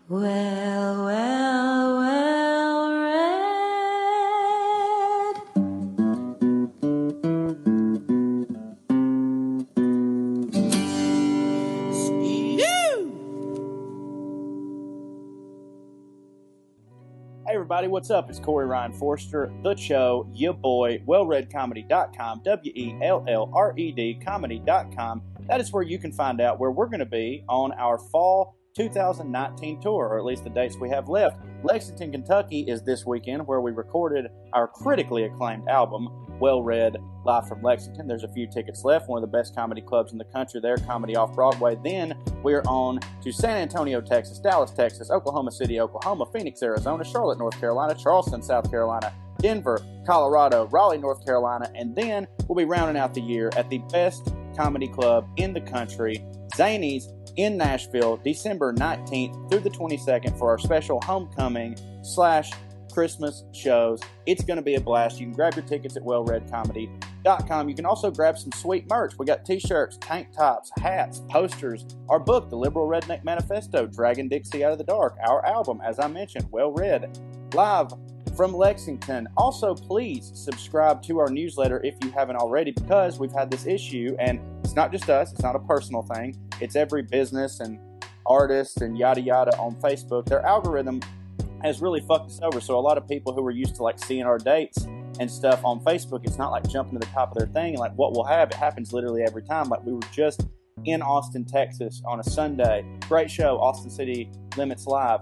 wellRED. See you! Hey everybody, what's up? It's Corey Ryan Forster, the show, your boy, wellREDcomedy.com, WELLRED comedy.com. That is where you can find out where we're going to be on our fall 2019 tour, or at least the dates we have left. Lexington, Kentucky is this weekend, where we recorded our critically acclaimed album, wellRED, live from Lexington. There's a few tickets left, one of the best comedy clubs in the country there, Comedy Off-Broadway. Then we're on to San Antonio, Texas, Dallas, Texas, Oklahoma City, Oklahoma, Phoenix, Arizona, Charlotte, North Carolina, Charleston, South Carolina, Denver, Colorado, Raleigh, North Carolina, and then we'll be rounding out the year at the best comedy club in the country, Zany's, in Nashville, December 19th through the 22nd for our special homecoming / Christmas shows. It's going to be a blast. You can grab your tickets at wellREDcomedy.com. You can also grab some sweet merch. We got t-shirts, tank tops, hats, posters, our book, The Liberal Redneck Manifesto, Dragging Dixie Out of the Dark, our album, as I mentioned, wellRED, live from Lexington. Also, please subscribe to our newsletter if you haven't already, because we've had this issue, and it's not just us, it's not a personal thing, it's every business and artist and yada yada on Facebook. Their algorithm has really fucked us over, so a lot of people who were used to like seeing our dates and stuff on Facebook, it's not like jumping to the top of their thing, and like what we'll have, it happens literally every time. Like we were just in Austin, Texas on a Sunday, great show, Austin City Limits Live.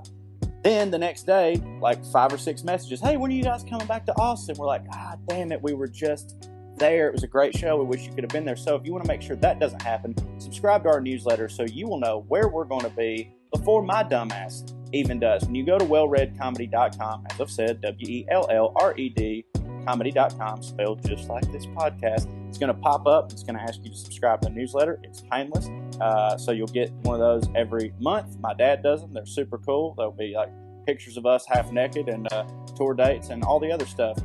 Then the next day, like 5 or 6 messages, hey, when are you guys coming back to Austin? We're like, God damn it, we were just there. It was a great show. We wish you could have been there. So if you want to make sure that doesn't happen, subscribe to our newsletter so you will know where we're going to be before my dumbass even does. When you go to wellREDcomedy.com, as I've said, WELLRED comedy.com, spelled just like this podcast, it's going to pop up. It's going to ask you to subscribe to the newsletter. It's painless. So you'll get one of those every month. My dad does them. They're super cool. There'll be like pictures of us half naked and tour dates and all the other stuff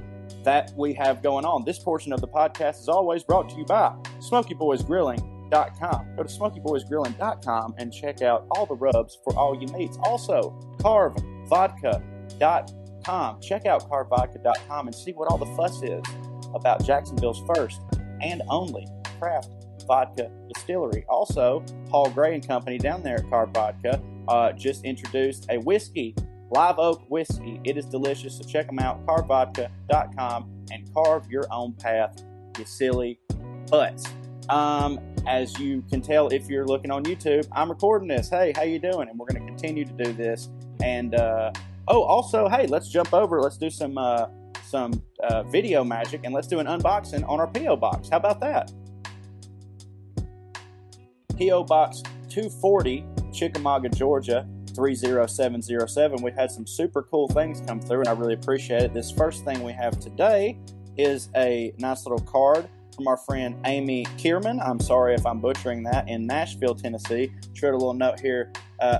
that we have going on. This portion of the podcast is always brought to you by SmokyBoysGrilling.com. Go to SmokyBoysGrilling.com and check out all the rubs for all your meats. Also, CarveVodka.com. Check out CarveVodka.com and see what all the fuss is about Jacksonville's first and only craft vodka distillery. Also, Paul Gray and Company down there at Carve Vodka just introduced a whiskey, Live Oak whiskey. It is delicious, so check them out, CarveVodka.com, and carve your own path, you silly butts. As you can tell if you're looking on YouTube, I'm recording this. Hey, how you doing? And we're going to continue to do this. And also, hey, let's jump over. Let's do some video magic, and let's do an unboxing on our P.O. Box. How about that? P.O. Box 240, Chickamauga, Georgia, 30707. We've had some super cool things come through, and I really appreciate it. This first thing we have today is a nice little card from our friend Amy Kierman. I'm sorry if I'm butchering that, in Nashville, Tennessee. She wrote a little note here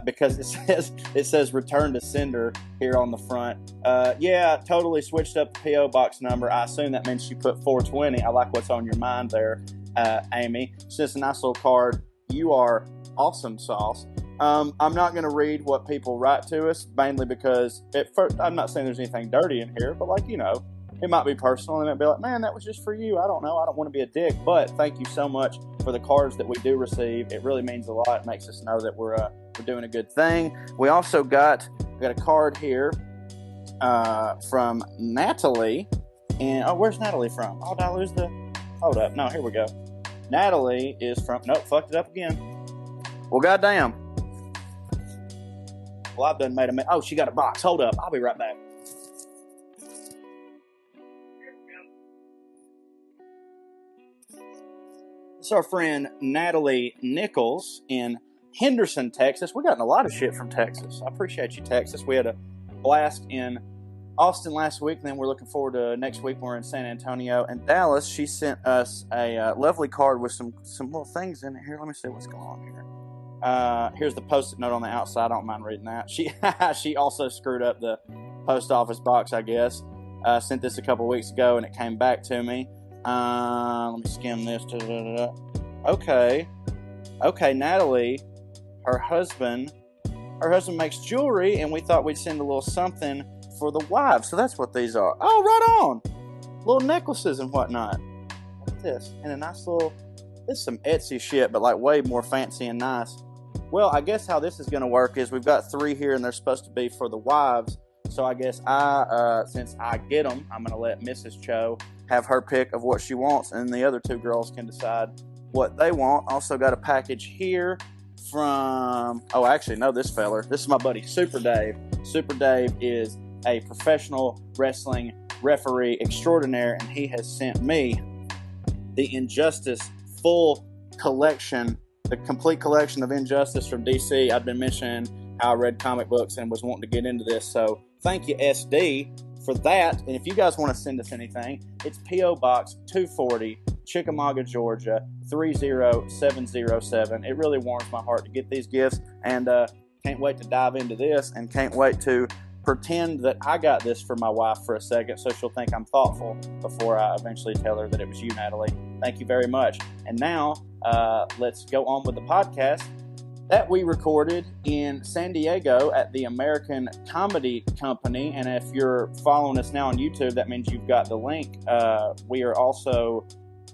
because it says return to sender here on the front. Yeah, totally switched up the P.O. Box number. I assume that means she put 420. I like what's on your mind there, Amy. It's just a nice little card. You are awesome sauce. I'm not going to read what people write to us, mainly because at first, I'm not saying there's anything dirty in here, but like, you know, it might be personal, and it might be like, man, that was just for you. I don't know. I don't want to be a dick, but thank you so much for the cards that we do receive. It really means a lot. It makes us know that we're doing a good thing. We also got a card here from Natalie. And where's Natalie from? Oh, did I lose the? Hold up. No, here we go. Natalie is from. Nope, fucked it up again. Well, goddamn. Well, I've done made a. Oh, she got a box. Hold up. I'll be right back. This is our friend Natalie Nichols in Henderson, Texas. We're getting a lot of shit from Texas. I appreciate you, Texas. We had a blast in Austin last week, and then we're looking forward to next week when we're in San Antonio and Dallas. She sent us a lovely card with some little things in it. Here, let me see what's going on here. Here's the post-it note on the outside. I don't mind reading that. She also screwed up the post office box, I guess. Sent this a couple weeks ago, and it came back to me. Let me skim this. Okay, Natalie, her husband her husband makes jewelry, and we thought we'd send a little something for the wives. So that's what these are. Oh, right on. Little necklaces and whatnot. Look at this. And a nice little, this is some Etsy shit, but like way more fancy and nice. Well, I guess how this is going to work is we've got 3 here, and they're supposed to be for the wives. So I guess since I get them, I'm going to let Mrs. Cho have her pick of what she wants, and the other 2 girls can decide what they want. Also got a package here from, oh, actually, no, this feller. This is my buddy, Super Dave. Super Dave is a professional wrestling referee extraordinaire, and he has sent me the Injustice full collection, the complete collection of Injustice from DC. I've been mentioning how I read comic books and was wanting to get into this, so thank you, SD, for that. And if you guys want to send us anything, it's P.O. Box 240, Chickamauga, Georgia, 30707. It really warms my heart to get these gifts, and can't wait to dive into this, and can't wait to pretend that I got this for my wife for a second so she'll think I'm thoughtful before I eventually tell her that it was you, Natalie. Thank you very much. And now, let's go on with the podcast that we recorded in San Diego at the American Comedy Company. And if you're following us now on YouTube, that means you've got the link.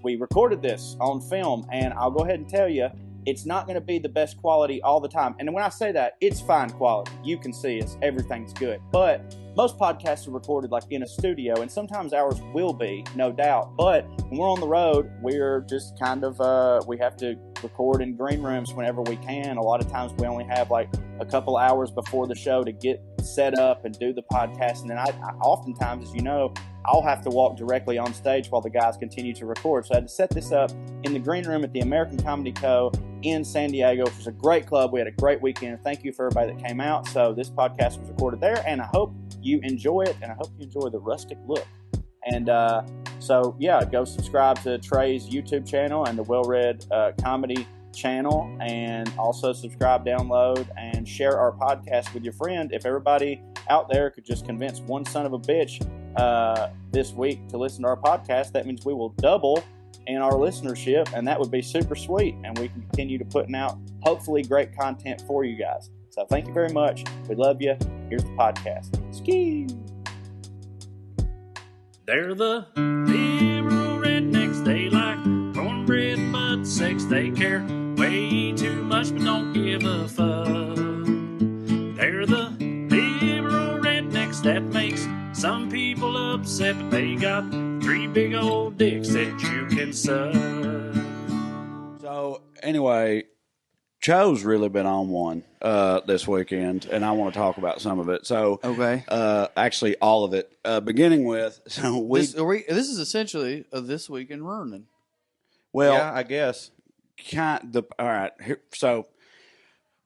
We recorded this on film, and I'll go ahead and tell you, it's not going to be the best quality all the time. And when I say that, it's fine quality. You can see everything's good. But most podcasts are recorded like in a studio, and sometimes ours will be, no doubt. But when we're on the road, we're just kind of, we have to record in green rooms whenever we can. A lot of times we only have like a couple hours before the show to get set up and do the podcast. And then I oftentimes, as you know, I'll have to walk directly on stage while the guys continue to record. So I had to set this up in the green room at the American Comedy Co. in San Diego, which was a great club. We had a great weekend. Thank you for everybody that came out. So this podcast was recorded there, and I hope you enjoy it, and I hope you enjoy the rustic look. And so, yeah, go subscribe to Trey's YouTube channel and the wellRED comedy channel, and also subscribe, download, and share our podcast with your friend. If everybody out there could just convince one son of a bitch this week to listen to our podcast, that means we will double in our listenership, and that would be super sweet, and we can continue to putting out hopefully great content for you guys. So thank you very much. We love you. Here's the podcast. Ski. They're the liberal rednecks. They like cornbread, but sex they care way too much, but don't give a fuck. They're the liberal rednecks that makes some people upset, but they got 3 big old dicks that you can suck. So anyway, Cho's really been on one this weekend, and I want to talk about some of it. So okay, actually all of it, beginning with this is essentially a This Week in Running. Well, yeah, I guess. All right. So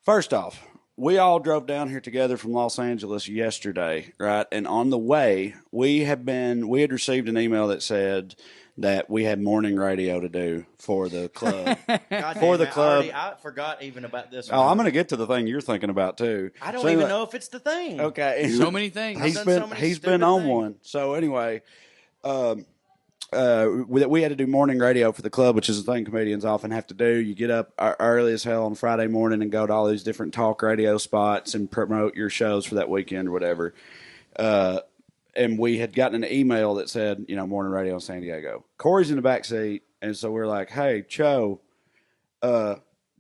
first off, we all drove down here together from Los Angeles yesterday, right? And on the way, we had received an email that said that we had morning radio to do for the club. For the club. I forgot even about this one. Oh, I'm going to get to the thing you're thinking about too. I don't even know if it's the thing. Okay. So many things. He's been on one. So anyway, we had to do morning radio for the club, which is a thing comedians often have to do. You get up early as hell on Friday morning and go to all these different talk radio spots and promote your shows for that weekend or whatever. And we had gotten an email that said, morning radio in San Diego. Corey's in the back seat, and so we're like, hey, Cho,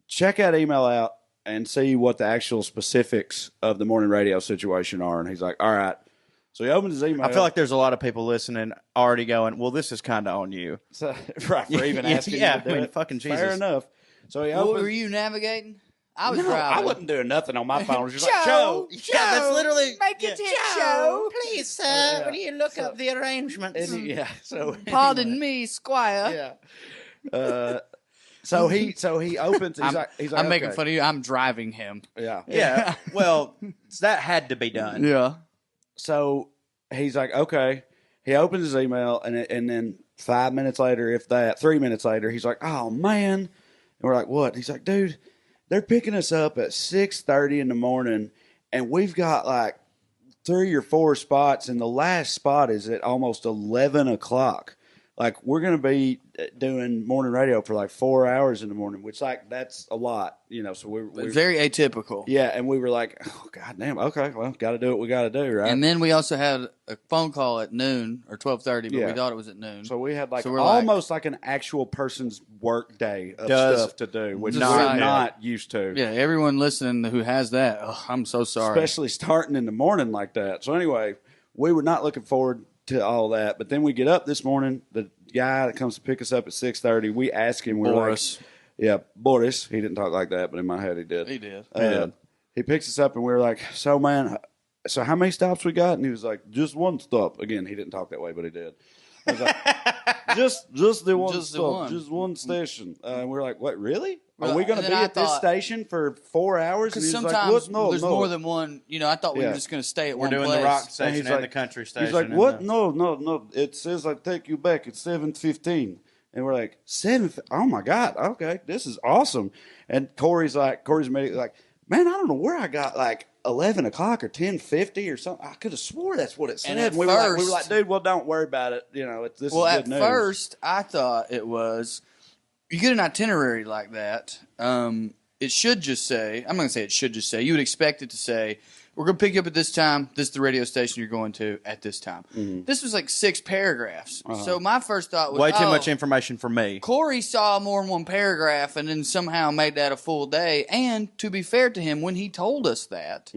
check that email out and see what the actual specifics of the morning radio situation are. And he's like, all right. So he opens his email. I feel like there's a lot of people listening already going, well, this is kind of on you. So, right, for even asking you to do it. Fucking Jesus. Fair enough. So he What opens. were you navigating? I was No, driving. I wasn't doing nothing on my phone. I was just like, Cho. Yeah, that's literally. Make it show. Please, sir, will you look up the arrangements? Yeah. So Pardon me, Squire. yeah. So he opens. He's like, I'm making okay. fun of you. I'm driving him. Yeah. Yeah. Well, that had to be done. Yeah. So he's like, okay. He opens his email, and then 5 minutes later, if that, 3 minutes later, he's like, oh man. And we're like, what? He's like, dude, they're picking us up at 6:30 in the morning, and we've got like 3 or 4 spots, and the last spot is at almost 11 o'clock. like we're going to be doing morning radio for like 4 hours in the morning, which like that's a lot, you know. So we're very atypical. Yeah, and we were like, oh god damn, okay, well, got to do what we got to do, right? And then we also had a phone call at noon or 12:30, but Yeah. we thought it was at noon. So we had like So we're almost like an actual person's work day of stuff to do, which we're not used to. Yeah, everyone listening who has that, I'm so sorry. Especially starting in the morning like that. So anyway, we were not looking forward to all that. But then we get up this morning, the guy that comes to pick us up at 6:30, we ask him, we're Boris. like, yeah, Boris. He didn't talk like that, but in my head he did. He did. He picks us up and we were like, so man, so how many stops we got? And he was like, just one stop. Again, he didn't talk that way, but he did. I was like, just the one stop, just one station. And we were like, what, really? Are we going to be at this station for 4 hours? Because and he was sometimes like, there's more than one. You know, I thought we were just going to stay at one place. We're doing the rock station and like, the country station. He's like, what? No. It says I take you back. It's 7:15. And we're like, 7? Oh my God. Okay, this is awesome. And Corey's immediately like, man, I don't know where I got like 11 o'clock or 10:50 or something. I could have swore that's what it said. And we were like, dude, well, don't worry about it. You know, this is good news. Well, at first, I thought it was, you get an itinerary like that, it should just say, I'm not going to say it should just say, you would expect it to say, we're going to pick you up at this time. This is the radio station you're going to at this time. Mm-hmm. This was like 6 paragraphs. So my first thought was, way too much information for me. Corey saw more than one paragraph and then somehow made that a full day. And to be fair to him, when he told us that,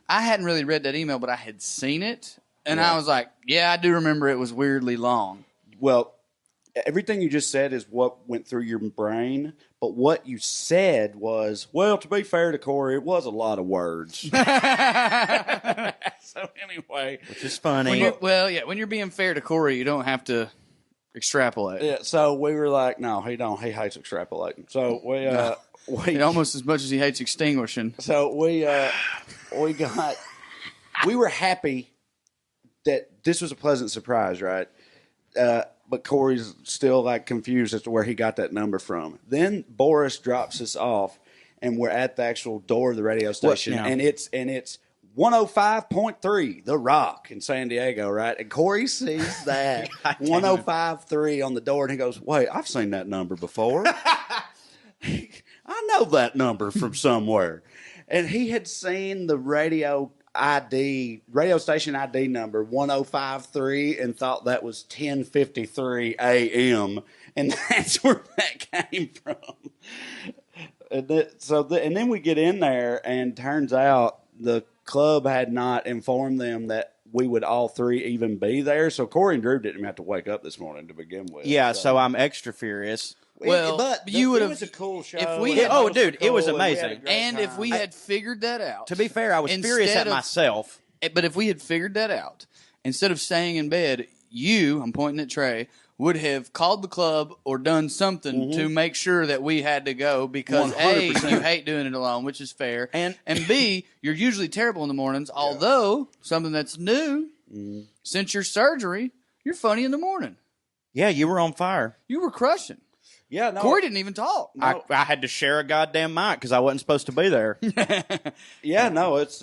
I hadn't really read that email, but I had seen it. And I was like, yeah, I do remember it was weirdly long. Well, everything you just said is what went through your brain, but what you said was, well, to be fair to Corey, it was a lot of words. So anyway. Which is funny. When you're being fair to Corey, you don't have to extrapolate. Yeah, so we were like, no, he hates extrapolating. So we almost as much as he hates extinguishing. So we were happy that this was a pleasant surprise, right? But Corey's still like confused as to where he got that number from. Then Boris drops us off, and we're at the actual door of the radio station, and it's 105.3, The Rock in San Diego, right? And Corey sees that 105.3 on the door, and he goes, "Wait, I've seen that number before. I know that number from somewhere." And he had seen the radio station ID number 105.3 and thought that was 10:53 a.m. and that's where that came from. And then we get in there and turns out the club had not informed them that we would all three even be there. So Corey and Drew didn't even have to wake up this morning to begin with. Yeah, so I'm extra furious. Well, but you would have. It was a cool show. If we had, it was amazing. And if we had figured that out, to be fair, I was furious at myself. But if we had figured that out, instead of staying in bed, I'm pointing at Trey, would have called the club or done something to make sure that we had to go because 100%. A, you hate doing it alone, which is fair, and B, you're usually terrible in the mornings. Although something that's new since your surgery, you're funny in the morning. Yeah, you were on fire. You were crushing. Yeah, no. Corey didn't even talk. No. I had to share a goddamn mic because I wasn't supposed to be there. Yeah, no, it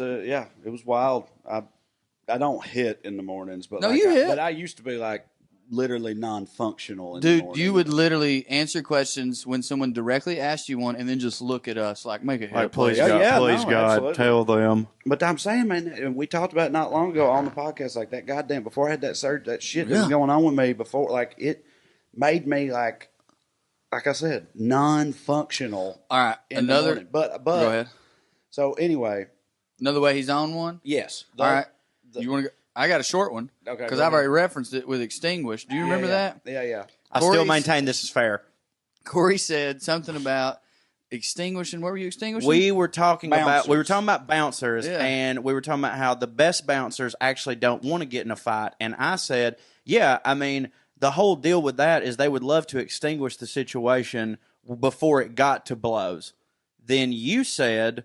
was wild. I don't hit in the mornings, but you hit. But I used to be like literally non-functional in the morning. Dude, you would literally answer questions when someone directly asked you one, and then just look at us like, make a hit. Like, please, Yeah, God, absolutely. tell them. But I'm saying, man, we talked about it not long ago on the podcast, like that goddamn, before I had that surgery, that shit that was going on with me before, like it made me like I said, non-functional. All right, But go ahead. So anyway, another way he's on one. Yes. All right. You want to? I got a short one. Okay. Because I've already referenced it with extinguished. Do you remember that? Yeah. I still maintain this is fair. Corey said something about extinguishing. What were you extinguishing? We were talking about bouncers, and we were talking about how the best bouncers actually don't want to get in a fight. And I said, yeah, I mean, the whole deal with that is they would love to extinguish the situation before it got to blows. Then you said,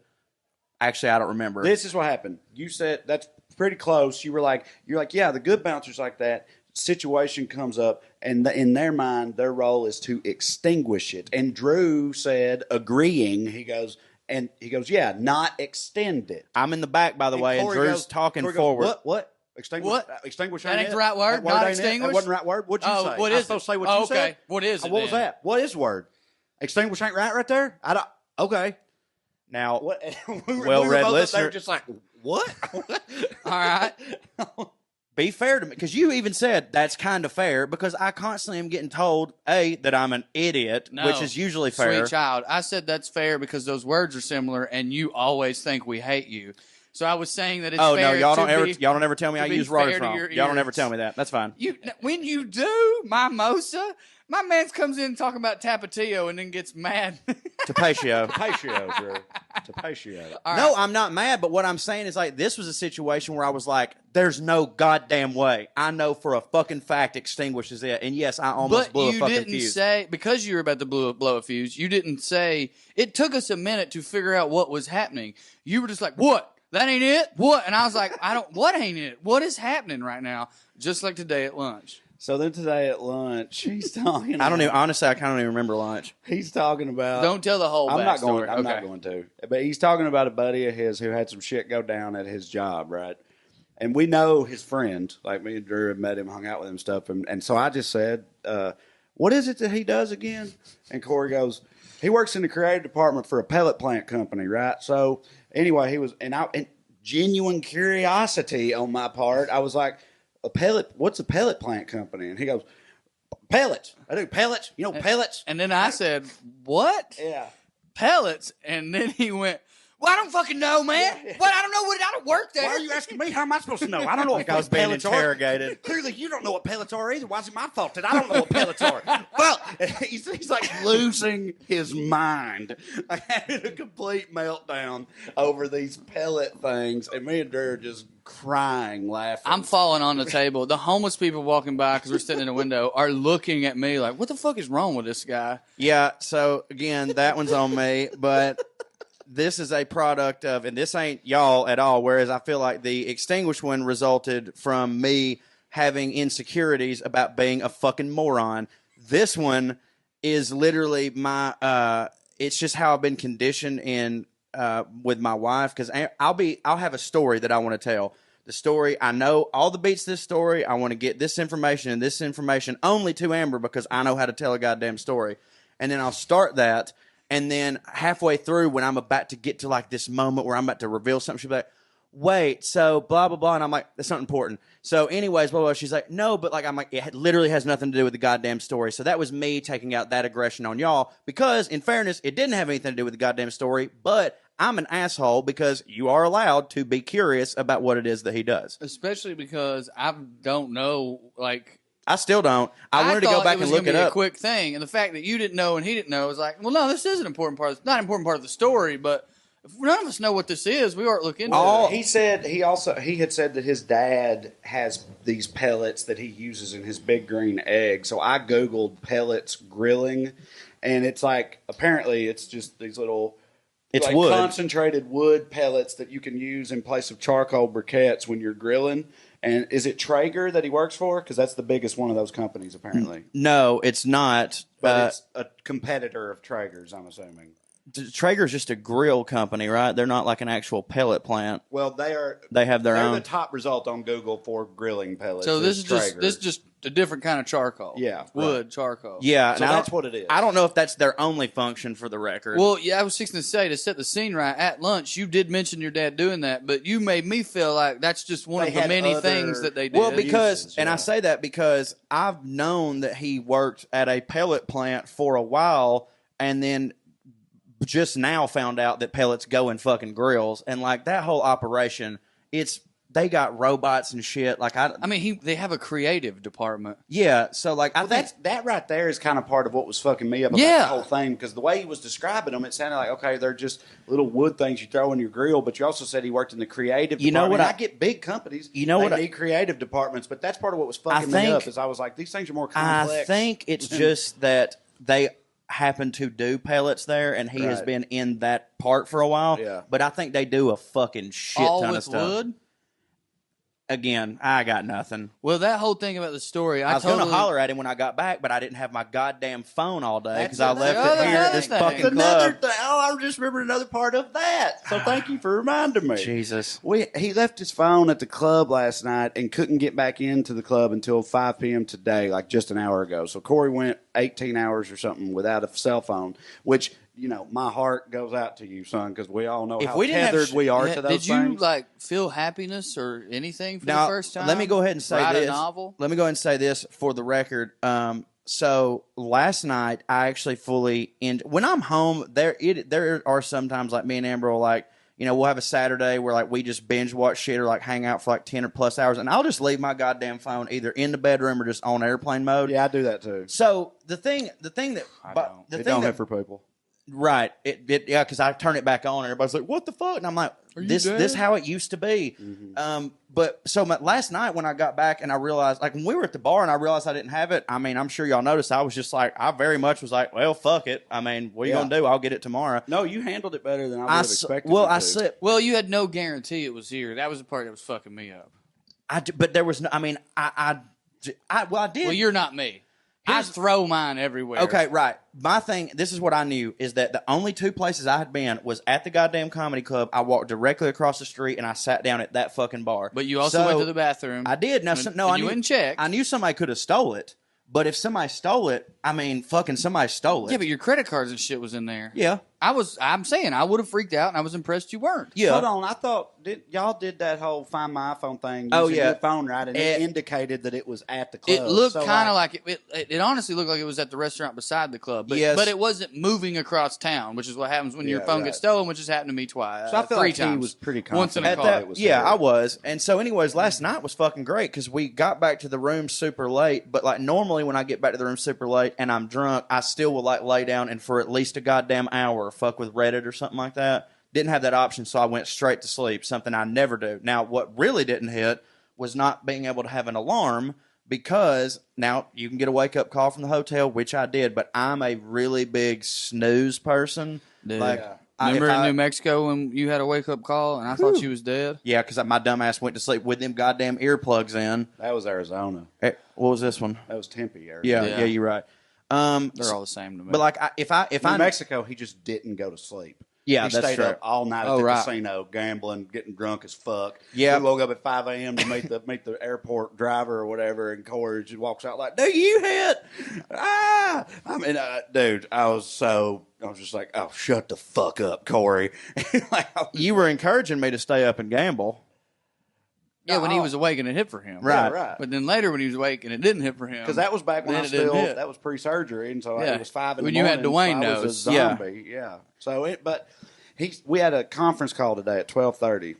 actually, I don't remember. This is what happened. You said that's pretty close. You're like, yeah, the good bouncers like that. Situation comes up, and in their mind, their role is to extinguish it. And Drew said, agreeing, he goes, yeah, not extend it. I'm in the back, by the way, and Drew's talking forward. What? Extinguish That ain't ain't it? the right word? That Not ain't it? extinguish? That wasn't the right word? What'd you say? What I is was supposed it? to say what you said? Okay. What is it What was then? that? What is the word? Extinguish ain't right there? I don't. Okay. Now, What? well-read listener, just like, what? All right. be fair to me, because you even said that's kind of fair, because I constantly am getting told, A, that I'm an idiot, No. which is usually fair. Sweet child. I said that's fair because those words are similar, and you always think we hate you. So I was saying that it's fair. Oh no, y'all don't to ever tell me I be use fair words to wrong. your Y'all don't ears. ever tell me that. That's fine. When you do, mimosa, my man comes in talking about Tapatio and then gets mad. Tapatio. Tapatio, Drew. Tapatio. No, I'm not mad, but what I'm saying is, like, this was a situation where I was like, there's no goddamn way. I know for a fucking fact extinguishes it. And yes, I almost blew a fucking But you didn't fuse. say, because you were about to blow a fuse, you didn't say, it took us a minute to figure out what was happening. You were just like, what? That ain't it? What? And I was like, what ain't it? What is happening right now? Just like today at lunch. So then today at lunch, he's talking about... I don't even, honestly, I kind of don't even remember lunch. He's talking about... Don't tell the whole I'm not going. backstory. I'm not going to. But he's talking about a buddy of his who had some shit go down at his job, right? And we know his friend. Like, me and Drew have met him, hung out with him, and stuff. And so I just said, "What is it that he does again?" And Corey goes, "He works in the creative department for a pellet plant company, right?" So anyway, he was, and genuine curiosity on my part, I was like, what's a pellet plant company? And he goes, pellets. I do pellets. You know, pellets. And then I said, what? Yeah. Pellets? And then he went, well, I don't fucking know, man. Yeah. Well, I don't work there. Why are you asking me? How am I supposed to know? I don't know Like what I was being pellets interrogated. are. Clearly, you don't know what pellets are either. Why is it my fault that I don't know what pellets are? Well, he's like losing his mind. I had a complete meltdown over these pellet things, and me and Drew are just crying, laughing. I'm falling on the table. The homeless people walking by, because we're sitting in a window, are looking at me like, what the fuck is wrong with this guy? Yeah, so again, that one's on me, but this is a product of, and this ain't y'all at all, whereas I feel like the extinguished one resulted from me having insecurities about being a fucking moron. This one is literally my, it's just how I've been conditioned in, with my wife, because I'll have a story that I want to tell. The story, I know all the beats to this story. I want to get this information and this information only to Amber because I know how to tell a goddamn story. And then I'll start that. And then halfway through, when I'm about to get to like this moment where I'm about to reveal something, she'll be like, wait, so blah, blah, blah. And I'm like, that's not important. So anyways, blah, blah. She's like, no, but like, I'm like, it literally has nothing to do with the goddamn story. So that was me taking out that aggression on y'all because in fairness, it didn't have anything to do with the goddamn story, but I'm an asshole because you are allowed to be curious about what it is that he does. Especially because I don't know, like... I still don't. I wanted to go back and look it up. A quick thing, and the fact that you didn't know and he didn't know was like, well, no, this is an important part. It's not an important part of the story, but if none of us know what this is, we ought to look into it. He said he had said that his dad has these pellets that he uses in his big green egg. So I googled pellets grilling, and it's like apparently it's just these little. It's like wood. Concentrated wood pellets that you can use in place of charcoal briquettes when you're grilling. And is it Traeger that he works for? Because that's the biggest one of those companies, apparently. No, it's not. But it's a competitor of Traeger's, I'm assuming. Traeger's just a grill company, right? They're not like an actual pellet plant. Well, They have their own. They're the top result on Google for grilling pellets. So this is Traeger. just a different kind of charcoal. Yeah, wood right. charcoal. Yeah, So that's what it is. I don't know if that's their only function for the record. Well, yeah, I was fixing to say, to set the scene right, at lunch, you did mention your dad doing that, but you made me feel like that's just one They of the had many other- things that they did. Well, because, uses, and I yeah. say that because I've known that he worked at a pellet plant for a while, and then just now found out that pellets go in fucking grills, and like that whole operation, they got robots and shit. Like I mean, they have a creative department. yeah. So like I Well, think that right there is kind of part of what was fucking me up about Yeah. the whole thing, because the way he was describing them, it sounded like, okay, they're just little wood things you throw in your grill, but you also said he worked in the creative You know department. what And I get big companies, You know they what I- need creative departments, but that's part of what was fucking me think- up, is I was like, these things are more complex. I think it's just that they happen to do pellets there, and he has Right. been in that part for a while. Yeah. But I think they do a fucking shit All ton with of stuff. wood? Again, I got nothing. Well, that whole thing about the story, I was going to holler at him when I got back, but I didn't have my goddamn phone all day because I left it here at this fucking club. Another thing. Oh, I just remembered another part of that. So thank you for reminding me. Jesus. He left his phone at the club last night and couldn't get back into the club until 5 p.m. today, like just an hour ago. So Corey went 18 hours or something without a cell phone, which... my heart goes out to you, son, because we all know how tethered we are to those things. Did you feel happiness or anything for the first time? Let me go ahead and say Write this. a novel? Let me go ahead and say this for the record. So last night I actually fully when I'm home, there are sometimes like me and Amber will we'll have a Saturday where we just binge watch shit or hang out for 10 or plus hours, and I'll just leave my goddamn phone either in the bedroom or just on airplane mode. Yeah, I do that too. So the thing that don't hit for people. Right. Because I turn it back on and everybody's like, what the fuck? And I'm like, this how it used to be. Mm-hmm. But last night when I got back and I realized, when we were at the bar and I realized I didn't have it, I'm sure y'all noticed, I was just I very much was well, fuck it. What are you going to do? I'll get it tomorrow. No, you handled it better than I would have expected. Well, you had no guarantee it was here. That was the part that was fucking me up. But there was no, I did. Well, you're not me. I throw mine everywhere. Okay, right. My thing, this is what I knew, is that the only two places I had been was at the goddamn comedy club. I walked directly across the street and I sat down at that fucking bar. But you also went to the bathroom. I did. Now, you wouldn't check. I knew somebody could have stole it. But if somebody stole it, fucking somebody stole it. Yeah, but your credit cards and shit was in there. Yeah. I'm saying I would have freaked out and I was impressed you weren't. Yeah. Hold on, I thought y'all did that whole Find My iPhone thing. Using your phone, right? And it indicated that it was at the club. It looked kind of like it honestly looked like it was at the restaurant beside the club. But, but it wasn't moving across town, which is what happens when your phone gets stolen, which has happened to me twice. So I feel three like times. He was pretty confident. Once in a car. I was. And so anyways, last night was fucking great because we got back to the room super late. But normally when I get back to the room super late and I'm drunk, I still will lay down and for at least a goddamn hour fuck with Reddit or something like that. Didn't have that option, so I went straight to sleep, something I never do. Now, what really didn't hit was not being able to have an alarm because now you can get a wake-up call from the hotel, which I did, but I'm a really big snooze person. Dude. Remember in New Mexico when you had a wake-up call and I thought you was dead? Yeah, because my dumb ass went to sleep with them goddamn earplugs in. That was Arizona. What was this one? That was Tempe, Arizona. Yeah, you're right. They're all the same to me. But if in Mexico, he just didn't go to sleep. Yeah, he that's stayed true. up all night at the casino, gambling, getting drunk as fuck. Yeah, we woke up at 5 a.m. to meet the airport driver or whatever, and Corey just walks out like, "Do you hit?" Dude, I was just like, "Oh, shut the fuck up, Corey." You were encouraging me to stay up and gamble. Yeah, when he was awake and it hit for him. Right. Yeah, right. But then later when he was awake and it didn't hit for him. Because that was back when that was pre-surgery, and so it was 5 in the morning. When you had Dwayne so I was a zombie. Yeah. So we had a conference call today at 12:30.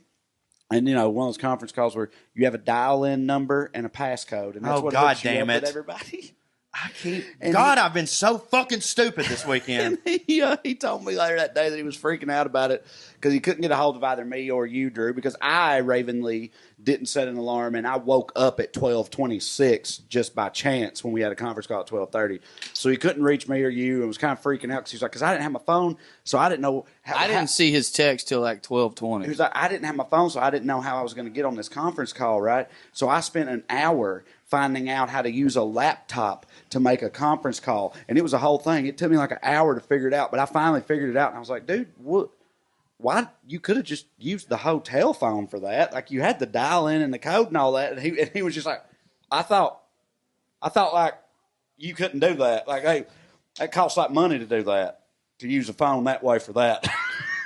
And, one of those conference calls where you have a dial-in number and a passcode. And that's what God hooks you damn up it. with everybody. I've been so fucking stupid this weekend. And he told me later that day that he was freaking out about it because he couldn't get a hold of either me or you, Drew, because I, Raven Lee, didn't set an alarm, and I woke up at 12:26 just by chance when we had a conference call at 12:30. So he couldn't reach me or you and was kind of freaking out because he was like, because I didn't have my phone, so I didn't know. I didn't see his text till 12:20. He was like, I didn't have my phone, so I didn't know how I was going to get on this conference call, right? So I spent an hour finding out how to use a laptop to make a conference call. And it was a whole thing. It took me like an hour to figure it out, but I finally figured it out. And I was like, dude, why? You could have just used the hotel phone for that. Like, you had the dial in and the code and all that. And he was just like, I thought like you couldn't do that. Like, hey, that costs like money to do that, to use a phone that way for that.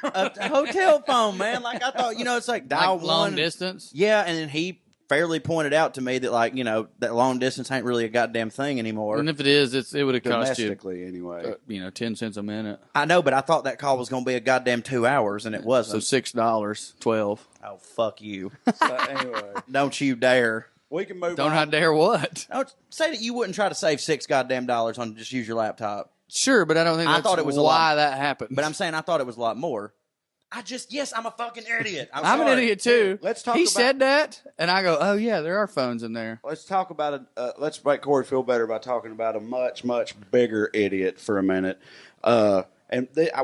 A hotel phone, man. Like, I thought, it's like dial like long distance. Yeah, and then he fairly pointed out to me that that long distance ain't really a goddamn thing anymore. And if it is, it would have cost you domestically anyway. 10 cents a minute. I know, but I thought that call was going to be a goddamn 2 hours, and it wasn't. So $6, 12. Oh, fuck you! So anyway, don't you dare. We can move. Don't on. I dare what? Don't say that you wouldn't try to save $6 goddamn on just use your laptop. Sure, but I don't think that's thought it was why that happened. But I'm saying I thought it was a lot more. I'm a fucking idiot. I'm an idiot too. Let's talk. He said that, and I go, "Oh yeah, there are phones in there." Let's talk about it. Let's make Corey feel better by talking about a much, much bigger idiot for a minute. I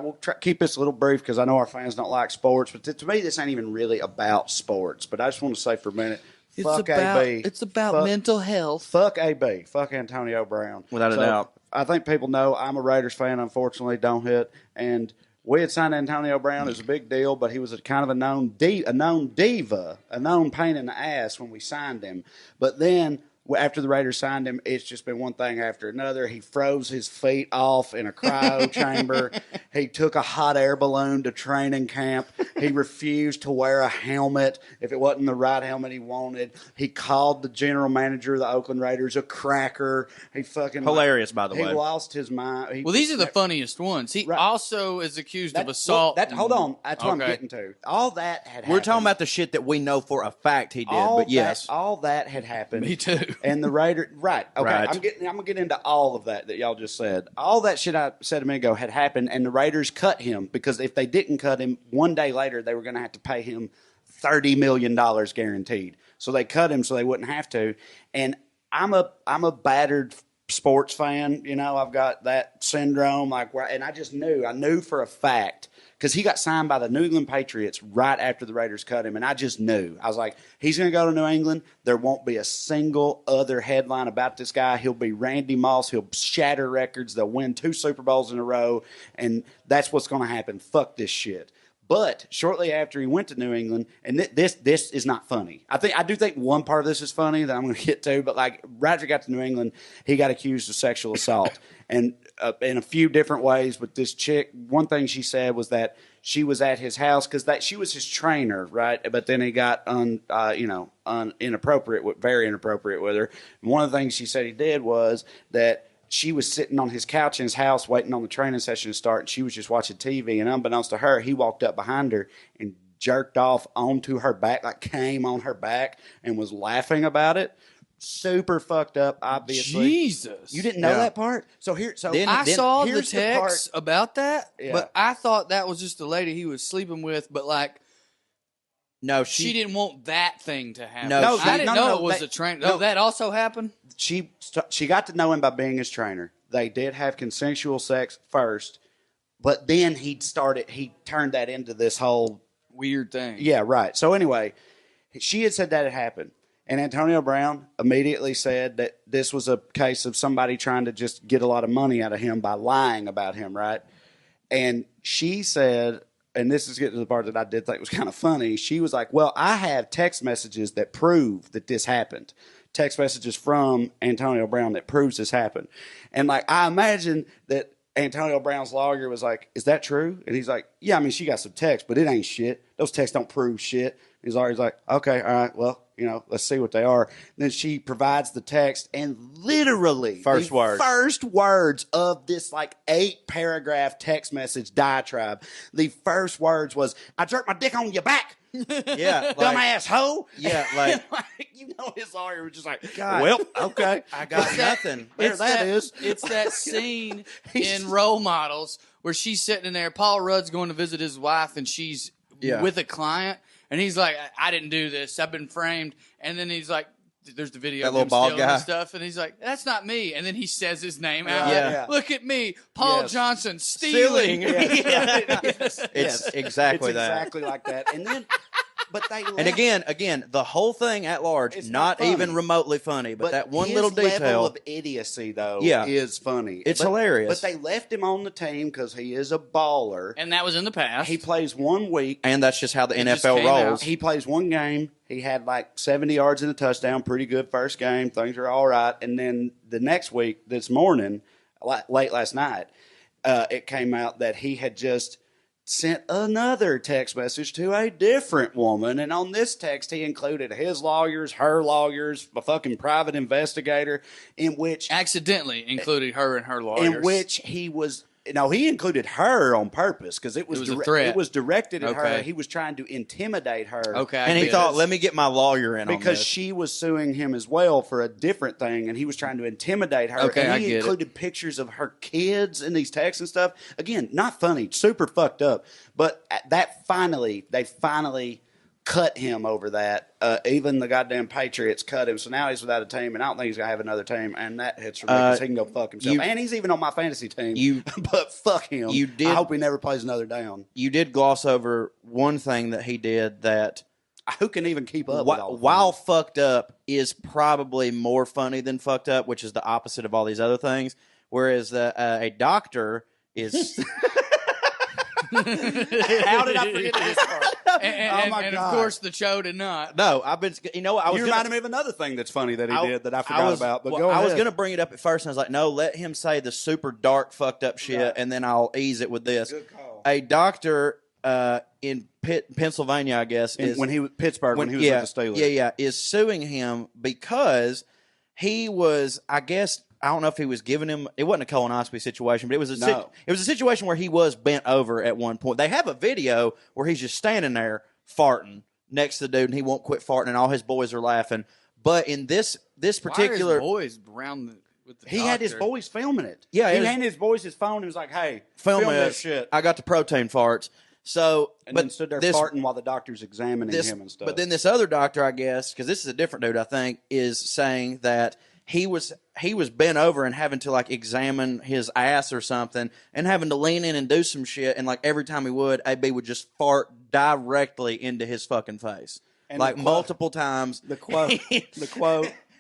will keep this a little brief because I know our fans don't like sports, but to me, this ain't even really about sports. But I just want to say for a minute, Fuck AB. It's about Fuck- mental health. Fuck AB. Fuck Antonio Brown. Without a doubt. I think people know I'm a Raiders fan, unfortunately, don't hit. And we had signed Antonio Brown. It was a big deal, but he was a kind of a known diva, a known pain in the ass when we signed him. But then after the Raiders signed him, it's just been one thing after another. He froze his feet off in a cryo chamber. He took a hot air balloon to training camp. He refused to wear a helmet if it wasn't the right helmet he wanted. He called the general manager of the Oakland Raiders a cracker. He fucking Hilarious, by the way. He lost his mind. Well, these are the funniest ones. He also is accused of assault. Hold on. That's what I'm getting to. All that had happened. We're talking about the shit that we know for a fact he did, but yes. All that had happened. Me too. And the Raiders, right? Okay, Right. I'm gonna get into all of that y'all just said. All that shit I said a minute ago had happened, and the Raiders cut him because if they didn't cut him, one day later they were going to have to pay him $30 million guaranteed. So they cut him so they wouldn't have to. And I'm a battered sports fan. You know, I've got that syndrome. And I knew for a fact. Because he got signed by the New England Patriots right after the Raiders cut him. And I just knew. I was like, he's going to go to New England. There won't be a single other headline about this guy. He'll be Randy Moss. He'll shatter records. They'll win 2 Super Bowls in a row. And that's what's going to happen. Fuck this shit. But shortly after he went to New England, and this is not funny. I do think one part of this is funny that I'm going to get to. But like right after he got to New England, he got accused of sexual assault. And in a few different ways with this chick. One thing she said was that she was at his house because she was his trainer, right? But then he got inappropriate, very inappropriate with her. And one of the things she said he did was that she was sitting on his couch in his house waiting on the training session to start, and she was just watching TV. And unbeknownst to her, he walked up behind her and jerked off onto her back, like came on her back, and was laughing about it. Super fucked up, obviously. Jesus. You didn't know that part? I saw the text about that, but I thought that was just the lady he was sleeping with, but like, no, she didn't want that thing to happen. No, I didn't know it was a trainer. No, that also happened? She got to know him by being his trainer. They did have consensual sex first, but then he turned that into this whole weird thing. Yeah, right. So anyway, she had said that had happened. And Antonio Brown immediately said that this was a case of somebody trying to just get a lot of money out of him by lying about him, right? And she said, and this is getting to the part that I did think was kind of funny, she was like, well, I have text messages that prove that this happened. Text messages from Antonio Brown that proves this happened. And like, I imagine that Antonio Brown's lawyer was like, is that true? And he's like, yeah, I mean, she got some text, but it ain't shit. Those texts don't prove shit. His lawyer's like, okay, all right, well, let's see what they are. Then she provides the text, and literally first words of this like 8-paragraph text message diatribe. The first words was, I jerked my dick on your back. Yeah, dumbass hoe. Yeah, like his lawyer was just like, God, well, okay, I got nothing. It's that scene in Role Models where she's sitting in there. Paul Rudd's going to visit his wife, and she's with a client. And he's like, I didn't do this. I've been framed. And then he's like, there's the video that of little him bald stealing guy and stuff. And he's like, that's not me. And then he says his name out. Yeah. Look at me, Paul Johnson, stealing. It's exactly that. Exactly like that. And then, but they left. And again, the whole thing at large, It's not not even remotely funny, but that one little his detail level of idiocy, though, is funny. It's hilarious. But they left him on the team because he is a baller. And that was in the past. He plays 1 week. And that's just how the It just NFL came rolls. out. He plays 1 game. He had like 70 yards and a touchdown. Pretty good first game. Things are all right. And then the next week, this morning, late last night, it came out that he had just sent another text message to a different woman. And on this text, he included his lawyers, her lawyers, a fucking private investigator, in which accidentally included her and her lawyers. In which he was... No, he included her on purpose because it was a threat. It was directed at her. He was trying to intimidate her. Okay, and he thought, let me get my lawyer in on because this. she was suing him as well for a different thing, and he was trying to intimidate her. Okay, and he included pictures of her kids in these texts and stuff. Again, not funny, super fucked up. But they finally cut him over that. Even the goddamn Patriots cut him, so now he's without a team, and I don't think he's gonna have another team. And that hits for me because he can go fuck himself. And he's even on my fantasy team. But fuck him. I hope he never plays another down. You did gloss over one thing that he did that who can even keep up with all while fucked up is probably more funny than fucked up, which is the opposite of all these other things. Whereas a doctor is. How did I forget this part? And of course, the show did not. No, I've been. You know, you reminded me of another thing that's funny that he did that I forgot about. But go ahead. I was going to bring it up at first, and I was like, no, let him say the super dark, fucked up shit, and then I'll ease it with this. Good call. A doctor in Pennsylvania, I guess, when he was with the Steelers, is suing him because he was, I guess. I don't know if he was giving him. It wasn't a colonoscopy situation, but it was a situation where he was bent over at one point. They have a video where he's just standing there farting next to the dude, and he won't quit farting, and all his boys are laughing. But in this particular, why are his boys around with the he doctor? had his boys filming it. Yeah, he handed his boys his phone and was like, "Hey, film this shit." I got the protein farts. So, then stood there farting while the doctor's examining him and stuff. But then this other doctor, I guess, because this is a different dude, I think, is saying that he was bent over and having to like examine his ass or something and having to lean in and do some shit, and like every time he would, AB would just fart directly into his fucking face, and like multiple times. The quote.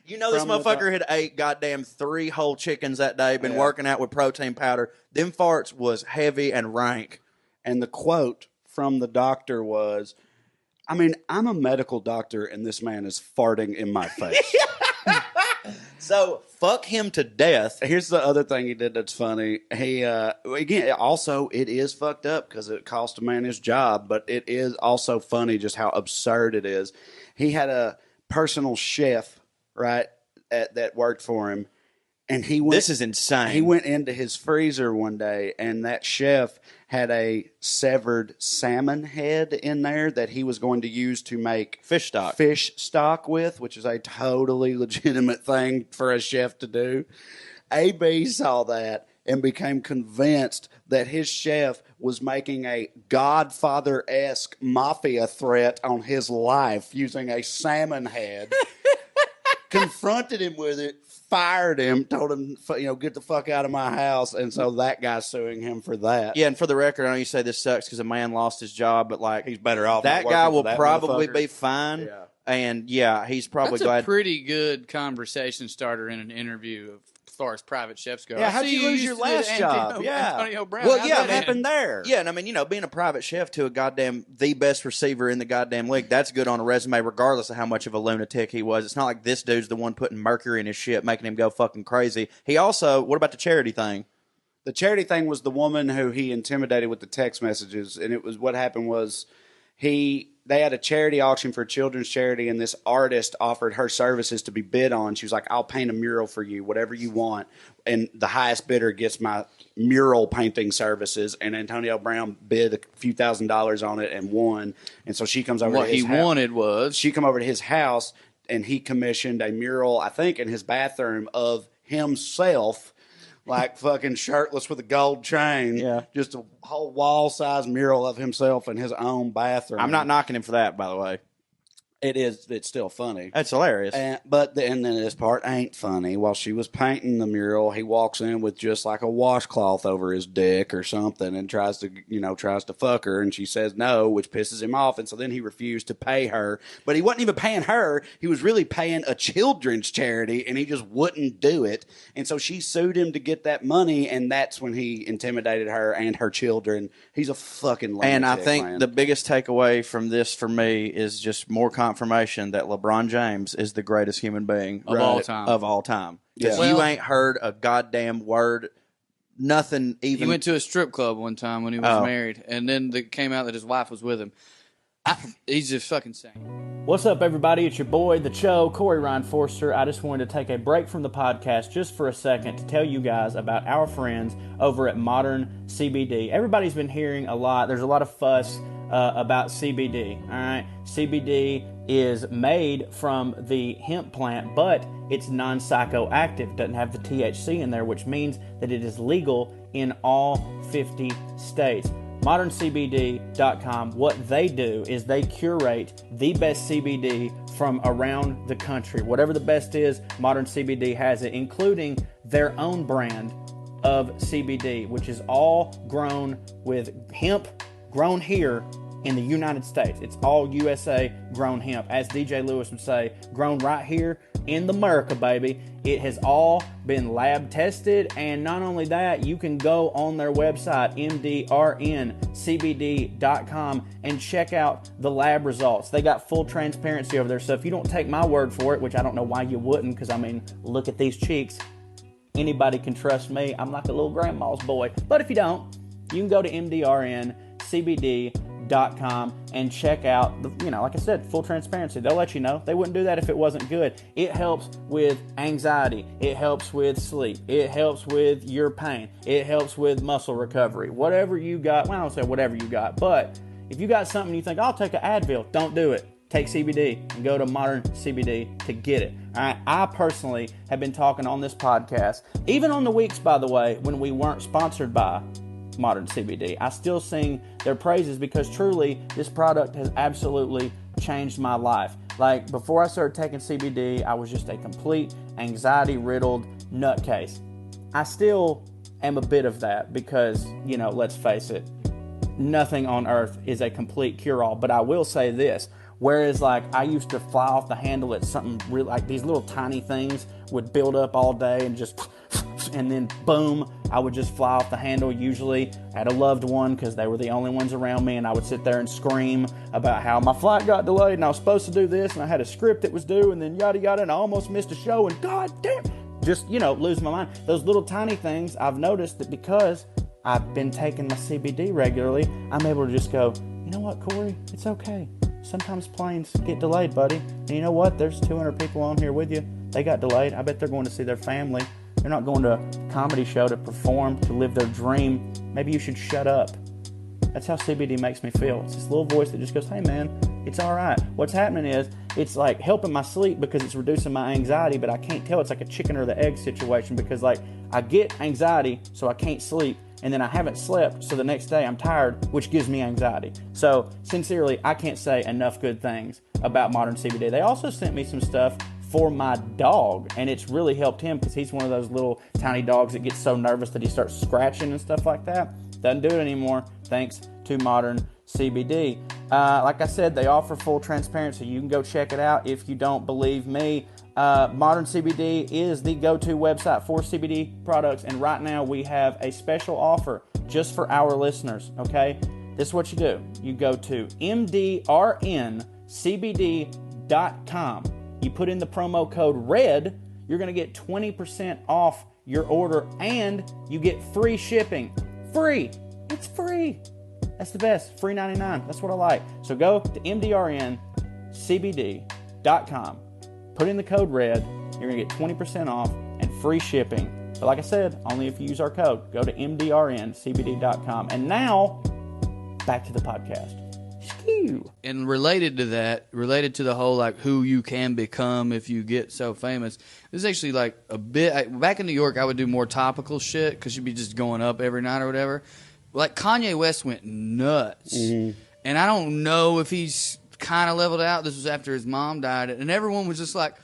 You know, this motherfucker had ate goddamn 3 whole chickens that day, been working out with protein powder. Them farts was heavy and rank. And the quote from the doctor was, I mean, I'm a medical doctor and this man is farting in my face. So, fuck him to death. Here's the other thing he did that's funny. He, again, also, it is fucked up because it cost a man his job, but it is also funny just how absurd it is. He had a personal chef, right, that worked for him. And this is insane. He went into his freezer one day, and that chef had a severed salmon head in there that he was going to use to make fish stock with, which is a totally legitimate thing for a chef to do. AB saw that and became convinced that his chef was making a Godfather-esque mafia threat on his life using a salmon head. Confronted him with it, fired him, told him, get the fuck out of my house. And so that guy's suing him for that. Yeah, and for the record, I know you say this sucks because a man lost his job, but like he's better off. That guy will probably be fine. Yeah. And yeah, he's probably That's glad. a pretty good conversation starter in an interview as far as private chefs go. Yeah, how'd you lose your last job? Antonio Brown. Well, yeah, what happened there? Yeah, and I mean, being a private chef to the best receiver in the goddamn league, that's good on a resume, regardless of how much of a lunatic he was. It's not like this dude's the one putting mercury in his shit, making him go fucking crazy. He also, what about the charity thing? The charity thing was the woman who he intimidated with the text messages, and it was what happened was they had a charity auction for a children's charity, and this artist offered her services to be bid on. She was like, I'll paint a mural for you, whatever you want. And the highest bidder gets my mural painting services. And Antonio Brown bid a few $1,000s on it and won. And so she comes over to his house. What he wanted was... She come over to his house, and he commissioned a mural, I think, in his bathroom of himself, like fucking shirtless with a gold chain. Yeah. Just a whole wall-sized mural of himself in his own bathroom. I'm not knocking him for that, by the way. It's still funny. That's hilarious. And then this part ain't funny. While she was painting the mural, he walks in with just like a washcloth over his dick or something and tries to fuck her, and she says no, which pisses him off, and so then he refused to pay her. But he wasn't even paying her. He was really paying a children's charity, and he just wouldn't do it. And so she sued him to get that money, and that's when he intimidated her and her children. He's a fucking lunatic, and I think the biggest takeaway from this for me is just more confirmation that LeBron James is the greatest human being of all time. Because you ain't heard a goddamn word, nothing even. He went to a strip club one time when he was married, and then it came out that his wife was with him. He's just fucking insane. What's up, everybody? It's your boy, the Cho, Corey Ryan Forster. I just wanted to take a break from the podcast just for a second to tell you guys about our friends over at Modern CBD. Everybody's been hearing a lot. There's a lot of fuss about CBD. All right, CBD is made from the hemp plant, but it's non-psychoactive. Doesn't have the THC in there, which means that it is legal in all 50 states. ModernCBD.com, what they do is they curate the best CBD from around the country. Whatever the best is, Modern CBD has it, including their own brand of CBD, which is all grown with hemp grown here in the United States. It's all USA grown hemp. As DJ Lewis would say, grown right here in the America, baby. It has all been lab tested, and not only that, you can go on their website, mdrncbd.com, and check out the lab results. They got full transparency over there, so if you don't take my word for it, which I don't know why you wouldn't, because I mean, look at these cheeks. Anybody can trust me. I'm like a little grandma's boy. But if you don't, you can go to mdrncbd.com and check out the, like I said, full transparency. They'll let you know. They wouldn't do that if it wasn't good. It helps with anxiety. It helps with sleep. It helps with your pain. It helps with muscle recovery. Whatever you got, well, I don't say whatever you got, but if you got something you think, I'll take an Advil, don't do it. Take CBD and go to Modern CBD to get it. All right. I personally have been talking on this podcast, even on the weeks, by the way, when we weren't sponsored by Modern CBD. I still sing their praises because truly this product has absolutely changed my life. Like before I started taking CBD, I was just a complete anxiety-riddled nutcase. I still am a bit of that because, let's face it, nothing on earth is a complete cure-all. But I will say this. Whereas, like, I used to fly off the handle at something real, like these little tiny things would build up all day and just, and then boom, I would just fly off the handle, usually at a loved one because they were the only ones around me, and I would sit there and scream about how my flight got delayed and I was supposed to do this and I had a script that was due and then yada yada and I almost missed a show and god damn, just, lose my mind. Those little tiny things, I've noticed that because I've been taking my CBD regularly, I'm able to just go, you know what, Corey, it's okay. Sometimes planes get delayed, buddy. And you know what? There's 200 people on here with you. They got delayed. I bet they're going to see their family. They're not going to a comedy show to perform, to live their dream. Maybe you should shut up. That's how CBD makes me feel. It's this little voice that just goes, hey man, it's all right. What's happening is it's like helping my sleep because it's reducing my anxiety, but I can't tell. It's like a chicken or the egg situation because like I get anxiety, so I can't sleep. And then I haven't slept, so the next day I'm tired, which gives me anxiety. So, sincerely, I can't say enough good things about Modern CBD. They also sent me some stuff for my dog, and it's really helped him because he's one of those little tiny dogs that gets so nervous that he starts scratching and stuff like that. Doesn't do it anymore, thanks to Modern CBD. Like I said, they offer full transparency. You can go check it out if you don't believe me. Modern CBD is the go-to website for CBD products, and right now we have a special offer just for our listeners, okay? This is what you do. You go to mdrncbd.com. You put in the promo code RED, you're going to get 20% off your order, and you get free shipping. Free! It's free! That's the best. Free 99. That's what I like. So go to mdrncbd.com. Put in the code RED. You're going to get 20% off and free shipping. But like I said, only if you use our code. Go to mdrncbd.com. And now, back to the podcast. And related to that, related to the whole like who you can become if you get so famous, this is actually like a bit. Back in New York, I would do more topical shit because you'd be just going up every night or whatever. Like Kanye West went nuts, and I don't know if he's kind of leveled out. This was after his mom died, and everyone was just like,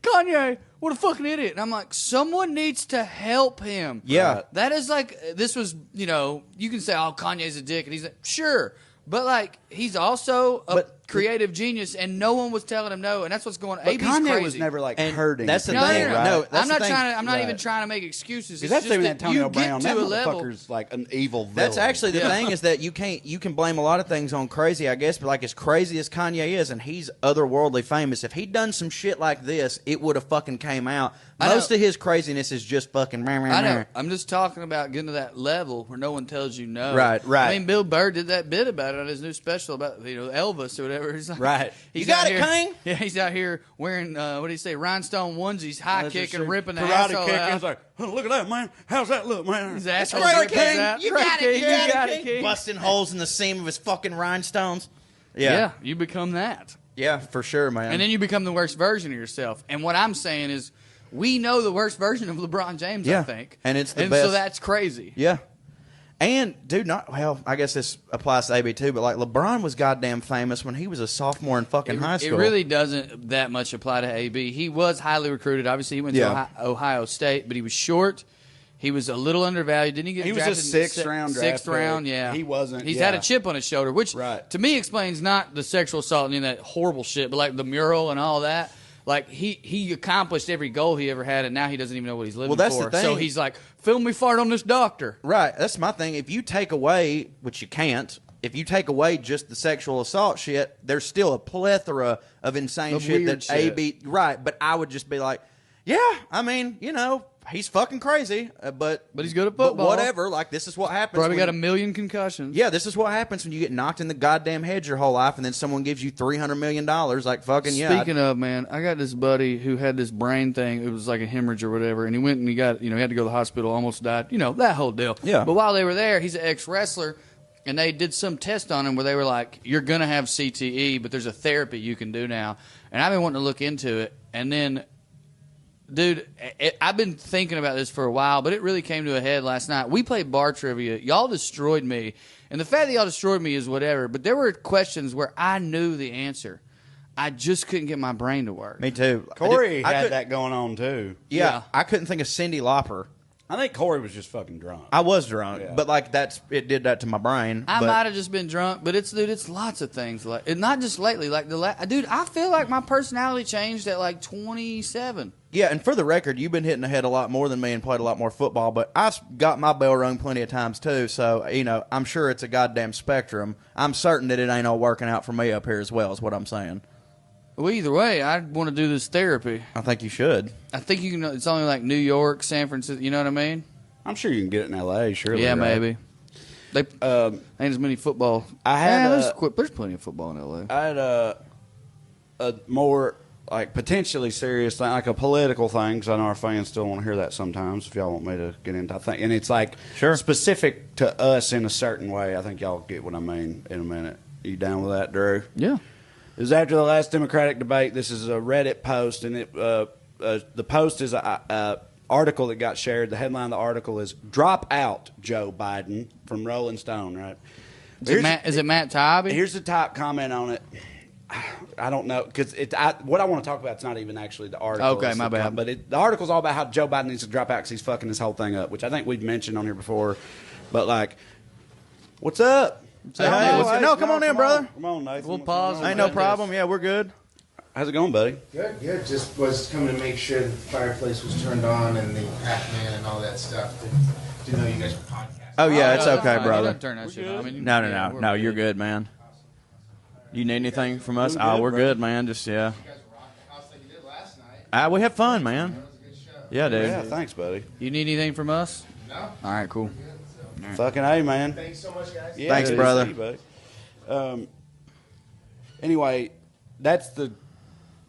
Kanye, what a fucking idiot. And I'm like, someone needs to help him. Yeah. That is like, this was, you can say, oh, Kanye's a dick. And he's like, sure. But, like, he's also a creative genius, and no one was telling him no, and that's what's going on. But AB's Kanye crazy. was never, like, hurting. That's the thing, right? No, I'm not even trying to make excuses. It's that's just even that Antonio you Brown. get That to a level. motherfucker's like an evil villain. That's actually the thing is that you can blame a lot of things on crazy, I guess, but like as crazy as Kanye is, and he's otherworldly famous, if he'd done some shit like this, it would have fucking came out. Most of his craziness is just fucking. I know. I'm just talking about getting to that level where no one tells you no. Right. I mean, Bill Burr did that bit about it on his new special about Elvis or whatever. He's like, right. He's you got it, King? Yeah, he's out here wearing what do you say, rhinestone onesies, high kicking, ripping the karate asshole kick. out. He's like, oh, look at that, man. How's that look, man? His asshole Great ripping King. out. You Great got King. it. You got it, King. Busting holes in the seam of his fucking rhinestones. Yeah, you become that. Yeah, for sure, man. And then you become the worst version of yourself. And what I'm saying is, we know the worst version of LeBron James, I think. And it's the best. So that's crazy. Yeah. And, dude, I guess this applies to AB too, but like LeBron was goddamn famous when he was a sophomore in fucking high school. It really doesn't that much apply to AB. He was highly recruited. Obviously, he went to Ohio State, but he was short. He was a little undervalued. Didn't he get He was drafted a sixth round draft Sixth round, pick. yeah. He wasn't. He's yeah. had a chip on his shoulder, which Right. to me explains not the sexual assault and any of that horrible shit, but like the mural and all that. Like he accomplished every goal he ever had, and now he doesn't even know what he's living that's for. the thing. So he's like, film me fart on this doctor. Right. That's my thing. If you take away, which you can't, if you take away just the sexual assault shit, there's still a plethora of insane Of shit weird that shit. AB. Right. But I would just be like, yeah, I mean, you know, he's fucking crazy, but he's good at but football. whatever. Like, this is what happens. Probably when- got a million concussions. Yeah, this is what happens when you get knocked in the goddamn head your whole life, and then someone gives you $300 million. Like, fucking yeah. Speaking of, man, I got this buddy who had this brain thing. It was like a hemorrhage or whatever, and he went and he got, he had to go to the hospital, almost died. That whole deal. Yeah. But while they were there, he's an ex-wrestler, and they did some test on him where they were like, you're going to have CTE, but there's a therapy you can do now. And I've been wanting to look into it, and then, dude, I've been thinking about this for a while, but it really came to a head last night. We played bar trivia. Y'all destroyed me. And the fact that y'all destroyed me is whatever, but there were questions where I knew the answer. I just couldn't get my brain to work. Me too. Corey I had could- that going on too. Yeah, I couldn't think of Cyndi Lauper. I think Corey was just fucking drunk. I was drunk, Yeah. but like it did that to my brain. I but- might have just been drunk, but it's lots of things. Like, and not just lately. Like dude, I feel like my personality changed at like 27. Yeah, and for the record, you've been hitting the head a lot more than me and played a lot more football, but I've got my bell rung plenty of times too, so, I'm sure it's a goddamn spectrum. I'm certain that it ain't all working out for me up here as well, is what I'm saying. Well, either way, I want to do this therapy. I think you should. I think you can. It's only like New York, San Francisco. You know what I mean? I'm sure you can get it in L.A. Surely. Yeah, right? maybe. They ain't as many football. I had there's plenty of football in LA. I had a more like potentially serious thing, like a political thing, because I know our fans still want to hear that sometimes. If y'all want me to get into, I think, and it's like specific to us in a certain way. I think y'all get what I mean in a minute. You down with that, Drew? Yeah. It was after the last Democratic debate. This is a Reddit post, and the post is a article that got shared. The headline of the article is "Drop Out, Joe Biden" from Rolling Stone. Right? Is it Matt Taibbi? Here's the top comment on it. I don't know, because what I want to talk about is not even actually the article. Okay, my bad. But the article's all about how Joe Biden needs to drop out because he's fucking this whole thing up, which I think we've mentioned on here before. But like, what's up? Hey, no, come on in, brother. Come on, Nathan. We'll What's pause. going on? Ain't no problem. Yeah, we're good. How's it going, buddy? Good, good. Just was coming to make sure that the fireplace was turned on and the Pac-Man and all that stuff. Didn't know you guys were podcasting. Oh, yeah, it's okay, Fine. brother. You don't turn that shit on. I mean, No, yeah, we're no, good. you're good, man. You need anything from us? We're good, We're bro. good, man. Just, yeah. You guys were rocking the house like you did last night. We have fun, man. That was a good show. Yeah, dude. Yeah, thanks, buddy. You need anything from us? No? All right, cool. Fucking A, man. Thanks so much, guys. Yeah, Thanks, good to brother. see you, buddy. Anyway, that's the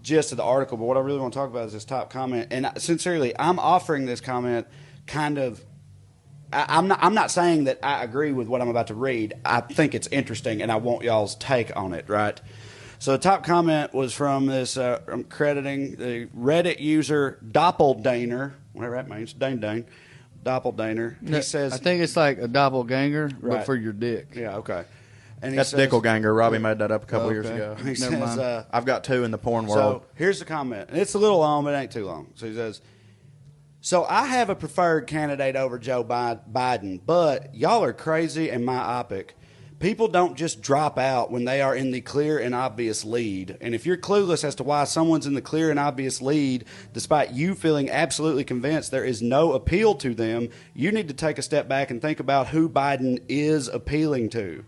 gist of the article, but what I really want to talk about is this top comment. And sincerely, I'm offering this comment kind of. I'm not saying that I agree with what I'm about to read. I think it's interesting, and I want y'all's take on it, right? So the top comment was from this, I'm crediting the Reddit user Doppeldaner, whatever that means, Dane, Doppeldaner. He says, I think it's like a doppelganger, but Right. for your dick. yeah, okay. And he That's says, Dickelganger. Robbie made that up a couple years Okay. ago. He Never says, mind. I've got two in the porn world. So here's the comment. And it's a little long, but it ain't too long. So he says, so I have a preferred candidate over Joe Biden, but y'all are crazy and myopic. People don't just drop out when they are in the clear and obvious lead. And if you're clueless as to why someone's in the clear and obvious lead, despite you feeling absolutely convinced there is no appeal to them, you need to take a step back and think about who Biden is appealing to.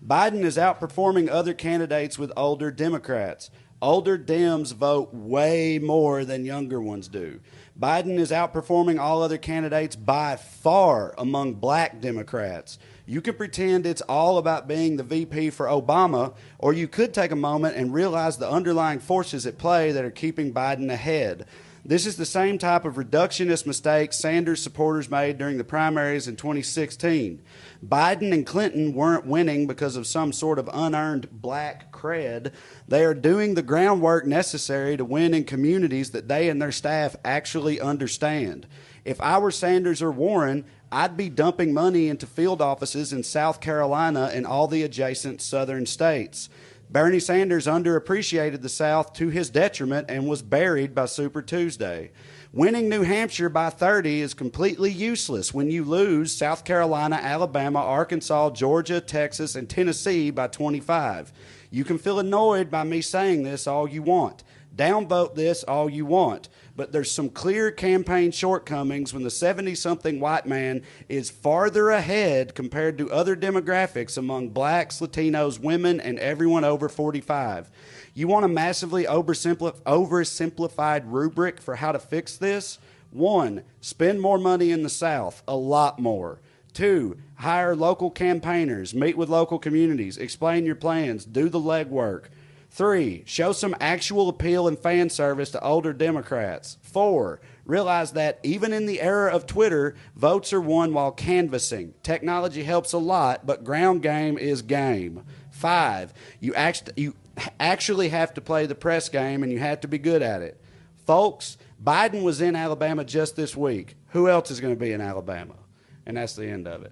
Biden is outperforming other candidates with older Democrats. Older Dems vote way more than younger ones do. Biden is outperforming all other candidates by far among black Democrats. You can pretend it's all about being the VP for Obama, or you could take a moment and realize the underlying forces at play that are keeping Biden ahead. This is the same type of reductionist mistake Sanders supporters made during the primaries in 2016. Biden and Clinton weren't winning because of some sort of unearned black cred. They are doing the groundwork necessary to win in communities that they and their staff actually understand. If I were Sanders or Warren, I'd be dumping money into field offices in South Carolina and all the adjacent southern states. Bernie Sanders underappreciated the South to his detriment and was buried by Super Tuesday. Winning New Hampshire by 30 is completely useless when you lose South Carolina, Alabama, Arkansas, Georgia, Texas, and Tennessee by 25. You can feel annoyed by me saying this all you want. Downvote this all you want. But there's some clear campaign shortcomings when the 70-something white man is farther ahead compared to other demographics among blacks, Latinos, women, and everyone over 45. You want a massively oversimplified rubric for how to fix this? 1. Spend more money in the South, a lot more. 2. Hire local campaigners, meet with local communities, explain your plans, do the legwork. 3. Show some actual appeal and fan service to older Democrats. 4. Realize that even in the era of Twitter, votes are won while canvassing. Technology helps a lot, but ground game is game. 5. You actually have to play the press game, and you have to be good at it. Folks, Biden was in Alabama just this week. Who else is going to be in Alabama? And that's the end of it.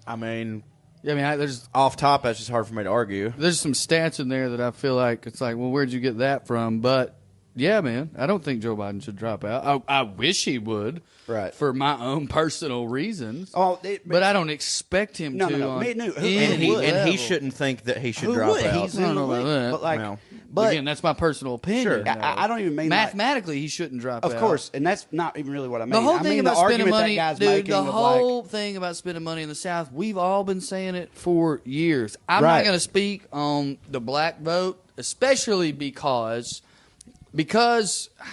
I mean... Yeah, I mean, there's off top. That's just hard for me to argue. There's some stats in there that I feel like it's like, well, where'd you get that from? But yeah, man, I don't think Joe Biden should drop out. I wish he would, right? For my own personal reasons. Oh, but I don't expect him to. No. And he shouldn't think that he should drop out. He's not know about that. But like, no. But again, that's my personal opinion. Sure, I don't even mean mathematically he shouldn't drop out. Of course, and that's not even really what I mean. The whole thing about spending money, dude. The whole like, thing about spending money in the South, we've all been saying it for years. I'm not going to speak on the black vote, especially because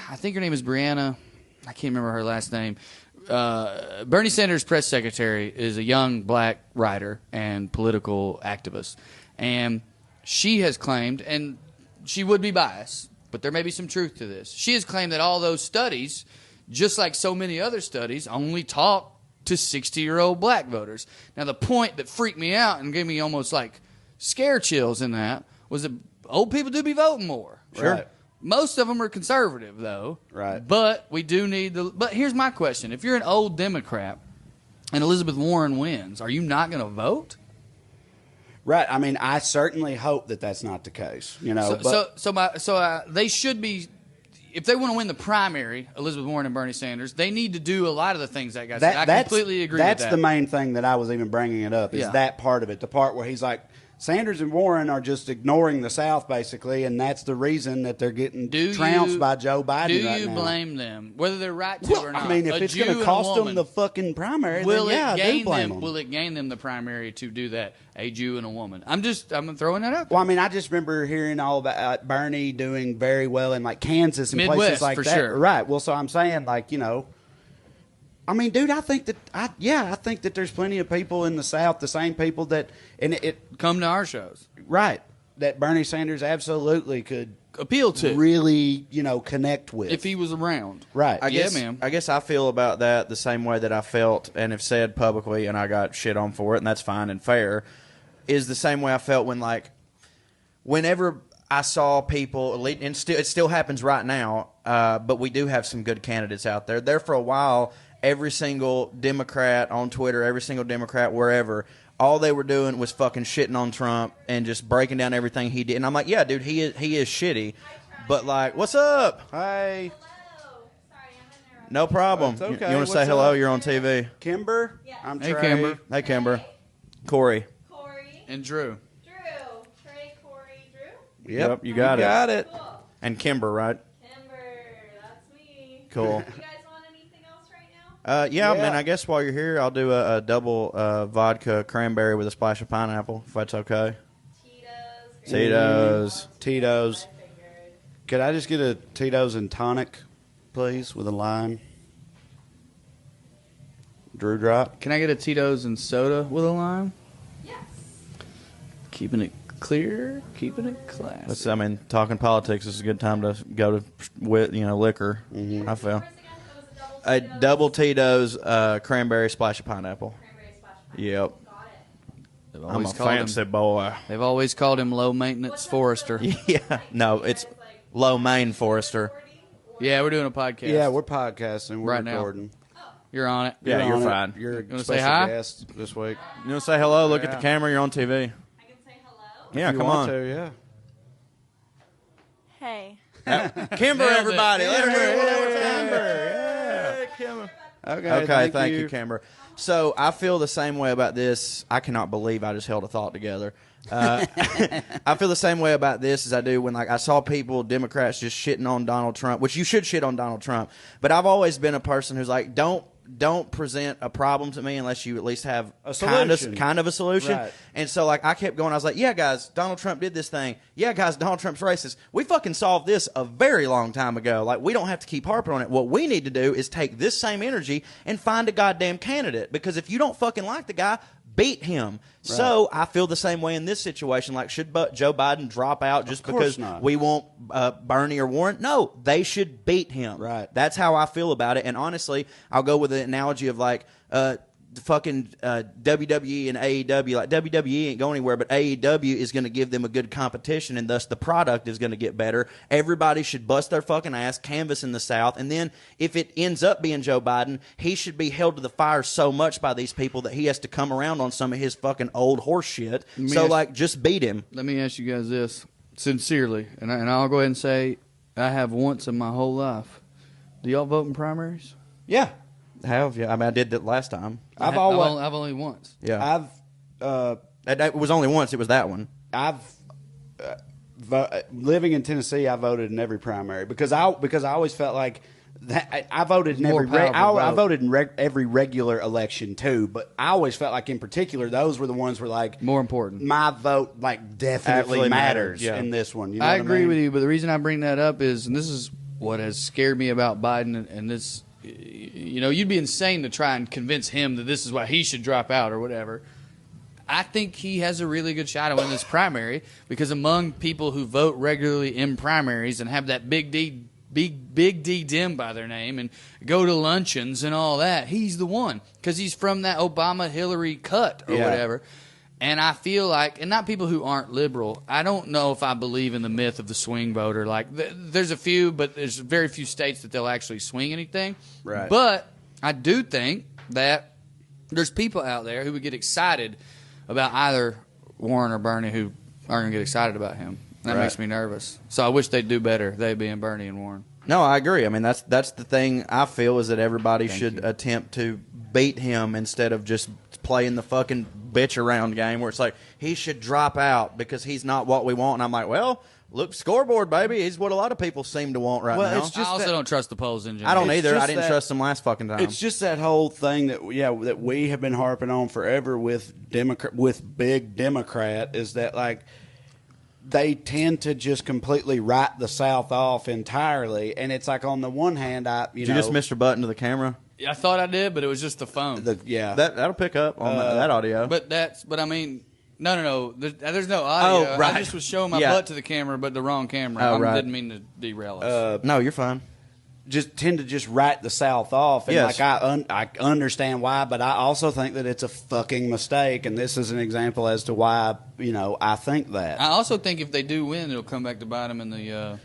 I think her name is Brianna. I can't remember her last name. Bernie Sanders' press secretary is a young black writer and political activist, and she has claimed, and she would be biased, but there may be some truth to this. She has claimed that all those studies, just like so many other studies, only talk to 60-year-old black voters. Now, the point that freaked me out and gave me almost like scare chills in that was that old people do be voting more. Sure. Right. Most of them are conservative, though. Right. But we do need the. But here's my question: if you're an old Democrat and Elizabeth Warren wins, are you not going to vote? Right. I mean, I certainly hope that that's not the case. You know. They should be. If they want to win the primary, Elizabeth Warren and Bernie Sanders, they need to do a lot of the things that guy said. I completely agree with that. That's the main thing that I was even bringing it up, is that part of it. The part where he's like, Sanders and Warren are just ignoring the South, basically, and that's the reason that they're getting trounced by Joe Biden right now. Do you blame them, whether they're right to or not? I mean, if it's going to cost them the fucking primary, then I do blame them. Will it gain them the primary to do that, a Jew and a woman? I'm throwing that out there. Well, I mean, I just remember hearing all about Bernie doing very well in, like, Kansas and Midwest, places like for that. Sure. Right. Well, so I'm saying, like, you know, I mean, dude, I think that there's plenty of people in the South, the same people that, and it come to our shows. Right. That Bernie Sanders absolutely could appeal to, really, you know, connect with if he was around. Right. I guess I feel about that the same way that I felt and have said publicly, and I got shit on for it, and that's fine and fair, is the same way I felt when, like, whenever I saw people, and it still happens right now, but we do have some good candidates out there. There for a while, every single Democrat on Twitter, every single Democrat wherever, all they were doing was fucking shitting on Trump and just breaking down everything he did. And I'm like, yeah, dude, he is shitty. But, like, what's up? Hey. Hello. Sorry, I'm in there. No problem. It's okay. You want to say hello? You're on TV. Kimber? Yes. I'm Hey, Trey. Kimber. Hey, Kimber. Corey. Corey. And Drew. Drew. Trey, Corey, Drew. Yep, you got it. Cool. And Kimber, right? Kimber, that's me. Cool. You guys want anything else right now? Yeah, man, I guess while you're here, I'll do a double vodka cranberry with a splash of pineapple, if that's okay. Tito's. Could I just get a Tito's and tonic, please, with a lime? Drew drop. Can I get a Tito's and soda with a lime? Yes. Keeping it clear, keeping it classy. I mean, talking politics is a good time to go to with liquor. Mm-hmm. I feel. A double Tito's, cranberry, splash of pineapple. Yep. I'm a fancy boy. They've always called him low maintenance Forester. Yeah, no, it's low main Forester. Yeah, we're doing a podcast. Yeah, we're podcasting. We're right recording. Now. You're on it. Yeah, you're on it. fine. You're a wanna say special hi? guest this week. You want to say hello? Look at the camera. You're on TV. I can say hello. Yeah, If you come want on. to, yeah. Hey. Kimber, Nailed it. everybody. Let her hear what I was Yeah. Kimber. Okay, Thank you, Kimber. So I feel the same way about this. I cannot believe I just held a thought together. I feel the same way about this as I do when, like, I saw people, Democrats, just shitting on Donald Trump, which you should shit on Donald Trump. But I've always been a person who's like, don't present a problem to me unless you at least have a solution. kind of a solution. Right. And so, like, I kept going. I was like, yeah, guys, Donald Trump did this thing. Yeah, guys, Donald Trump's racist. We fucking solved this a very long time ago. Like, we don't have to keep harping on it. What we need to do is take this same energy and find a goddamn candidate. Because if you don't fucking like the guy, beat him. Right. So I feel the same way in this situation. Like, should Joe Biden drop out just because we want Bernie or Warren? No, they should beat him. Right. That's how I feel about it. And honestly, I'll go with the analogy of like the fucking WWE and AEW. Like, WWE ain't going anywhere, but AEW is going to give them a good competition, and thus the product is going to get better. Everybody should bust their fucking ass, canvass in the South, and then if it ends up being Joe Biden, he should be held to the fire so much by these people that he has to come around on some of his fucking old horse shit. So, like, just beat him. Let me ask you guys this sincerely, and I'll go ahead and say I have once in my whole life. Do y'all vote in primaries? Yeah. Have you? I mean, I did that last time. I've only once. Yeah. It was only once. It was that one. Living in Tennessee, I voted in every primary because I always felt like that I voted in I voted in every regular election too, but I always felt like in particular those were the ones where like more important. My vote like definitely matters in this one. You know I agree with you, but the reason I bring that up is, and this is what has scared me about Biden, and this. You know, you'd be insane to try and convince him that this is why he should drop out or whatever. I think he has a really good shot at winning this primary because among people who vote regularly in primaries and have that big D Dem by their name and go to luncheons and all that, he's the one because he's from that Obama-Hillary cut or whatever. And I feel like, and not people who aren't liberal, I don't know if I believe in the myth of the swing voter. Like, there's a few, but there's very few states that they'll actually swing anything. Right. But I do think that there's people out there who would get excited about either Warren or Bernie who aren't going to get excited about him. That makes me nervous. So I wish they'd do better, they being Bernie and Warren. No, I agree. I mean, that's the thing I feel is that everybody should attempt to beat him instead of just playing the fucking bitch around game where it's like he should drop out because he's not what we want. And I'm like, well, look, scoreboard, baby. He's what a lot of people seem to want right now. It's just I also don't trust the polls in general. I don't either. I didn't trust them last fucking time. It's just that whole thing that we have been harping on forever with big Democrat is that like they tend to just completely write the South off entirely, and it's like on the one hand, Did you just miss your button to the camera? I thought I did, but it was just the phone. That'll pick up on that audio. But I mean, no. There's no audio. Oh, right. I just was showing my butt to the camera, but the wrong camera. I didn't mean to derail us. No, you're fine. Just tend to just write the South off, and like I understand why, but I also think that it's a fucking mistake, and this is an example as to why I think that. I also think if they do win, it'll come back to bite them in the.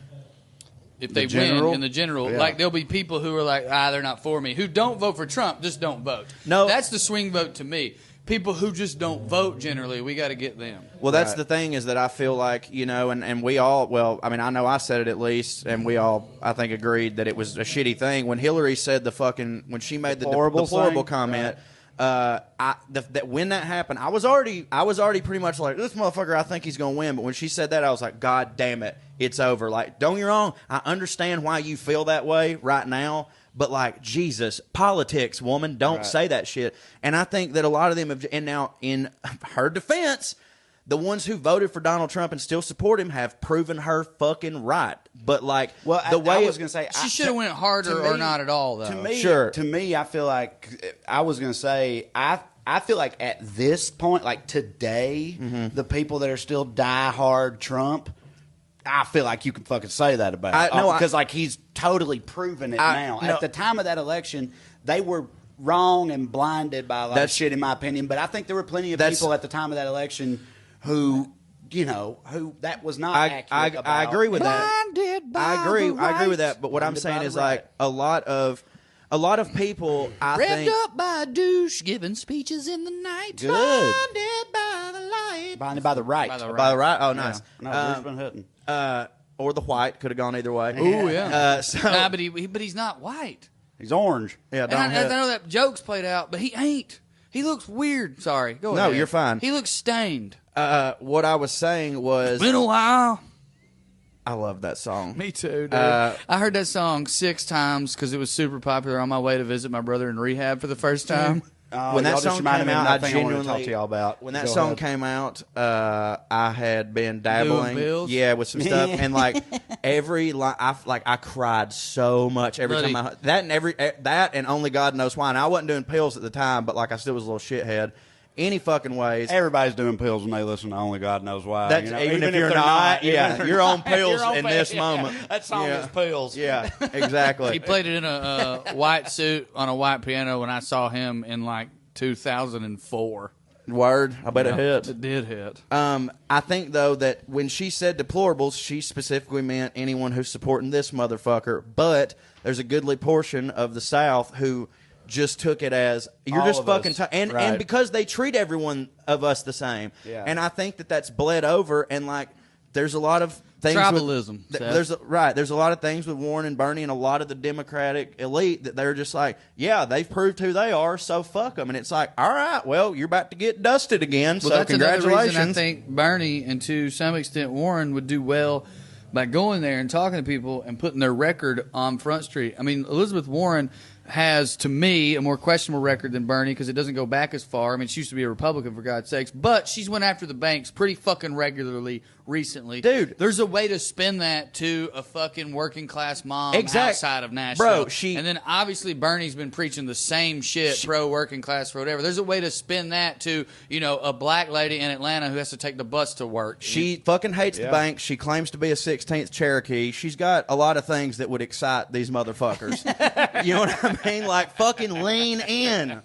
If they win in the general, like there'll be people who are like, they're not for me, who don't vote for Trump, just don't vote. No, that's the swing vote to me. People who just don't vote generally, we got to get them. Well, that's the thing is that I feel like, and we all, well, I mean, I know I said it at least, and we all, I think, agreed that it was a shitty thing. When Hillary said when she made the deplorable comment, that when that happened, I was already pretty much like, this motherfucker, I think he's going to win. But when she said that, I was like, God damn it, it's over. Like, don't get me wrong, I understand why you feel that way right now. But, like, Jesus, politics, woman, don't say that shit. And I think that a lot of them have, and now in her defense, the ones who voted for Donald Trump and still support him have proven her fucking right. But, like, I was going to say, she should have went harder or not at all, though. To me, I feel like, I was going to say, I feel like at this point, like today, the people that are still die-hard Trump, I feel like you can fucking say that about him. Because like he's totally proven it now. At the time of that election, they were wrong and blinded by a lot of shit, in my opinion. But I think there were plenty of people at the time of that election who that was not accurate about. I agree with that. I agree with that. But what I'm saying is like a lot of a lot of people, I think, Revved up by a douche, giving speeches in the night. Good. Blinded by the light. Blinded by the right. by the right. Oh, nice. No, Brisbane Hutton. Or the white could have gone either way. Ooh, yeah. So, but he's not white. He's orange. yeah, And don't I hit. know that joke's played out, but he ain't. He looks weird. Sorry, go ahead. No, you're fine. He looks stained. What I was saying was, Been a while. I love that song. Me too, dude. I heard that song 6 times because it was super popular on my way to visit my brother in rehab for the first time. When that y'all just song reminded came me of out, I another thing wanted to talk genuinely to y'all about. When that Go song ahead. came out, I had been dabbling, bills? yeah, with some stuff, and like every line, I cried so much every Buddy. time that and Only God Knows Why. And I wasn't doing pills at the time, but like I still was a little shithead. Any fucking ways. Everybody's doing pills when they listen to Only God Knows Why. That's, you know? even if they're you're not, even if yeah, they're you're on not. pills You're on in pills, this yeah. moment. That song Yeah. is pills. Yeah, exactly. He played it in a white suit on a white piano when I saw him in like 2004. Word, I bet it hit. It did hit. I think, though, that when she said deplorables, she specifically meant anyone who's supporting this motherfucker. But there's a goodly portion of the South who just took it as, you're All just of fucking... us. And Right. because they treat everyone of us the same. Yeah. And I think that that's bled over, and, like, there's a lot of things... Tribalism, With, Seth. there's a lot of things with Warren and Bernie and a lot of the Democratic elite that they're just like, yeah, they've proved who they are, so fuck them. And it's like, all right, well, you're about to get dusted again, Well, so that's another congratulations. reason I think Bernie and to some extent Warren would do well by going there and talking to people and putting their record on Front Street. I mean, Elizabeth Warren has, to me, a more questionable record than Bernie because it doesn't go back as far. I mean, she used to be a Republican, for God's sakes, but she's went after the banks pretty fucking regularly recently. Dude. There's a way to spin that to a fucking working class mom outside of Nashville. Bro, and then obviously Bernie's been preaching the same shit, pro working class, for whatever. There's a way to spin that to, you know, a black lady in Atlanta who has to take the bus to work. She fucking hates the bank. She claims to be a 16th Cherokee. She's got a lot of things that would excite these motherfuckers. You know what I mean? Like, fucking lean in.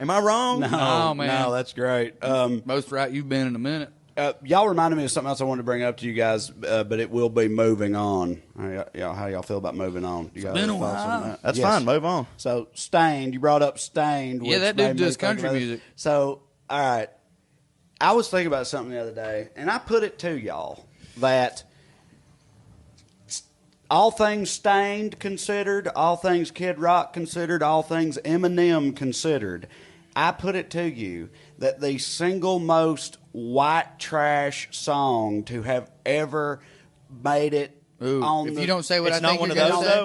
Am I wrong? No, man. No, that's great. Most right you've been in a minute. Y'all reminded me of something else I wanted to bring up to you guys, but it will be moving on. How y'all feel about moving on? You guys been have a thoughts on while. that? That's Yes. fine. Move on. So, Stained, you brought up Stained. Yeah, which that dude made me does think country about it. music. So, all right. I was thinking about something the other day, and I put it to y'all that all things Stained considered, all things Kid Rock considered, all things Eminem considered, I put it to you that the single most white trash song to have ever made it on If the... you don't say what It's I not think one you're of going to those, say,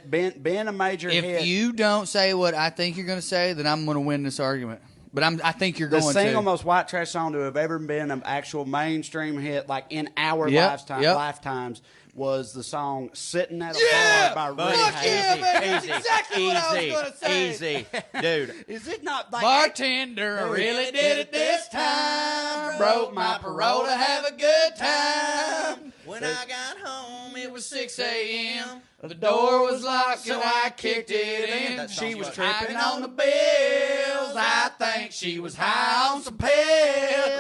though? No, being a major hit. if you don't say what I think you're going to say, then I'm going to win this argument. But I think you're the going single to. most white trash song to have ever been an actual mainstream hit, like in our Yep. lifetimes, was the song "Sitting at a Bar" by Red. Fuck yeah, man. That's exactly what I was gonna say. Easy, dude. Is it not like Bartender really did it this time. Broke my parole to have a good time. When I got home, It was 6 a.m. The door was locked, so I kicked it in. That She sounds was right. tripping on the bills. I think she was high on some pills.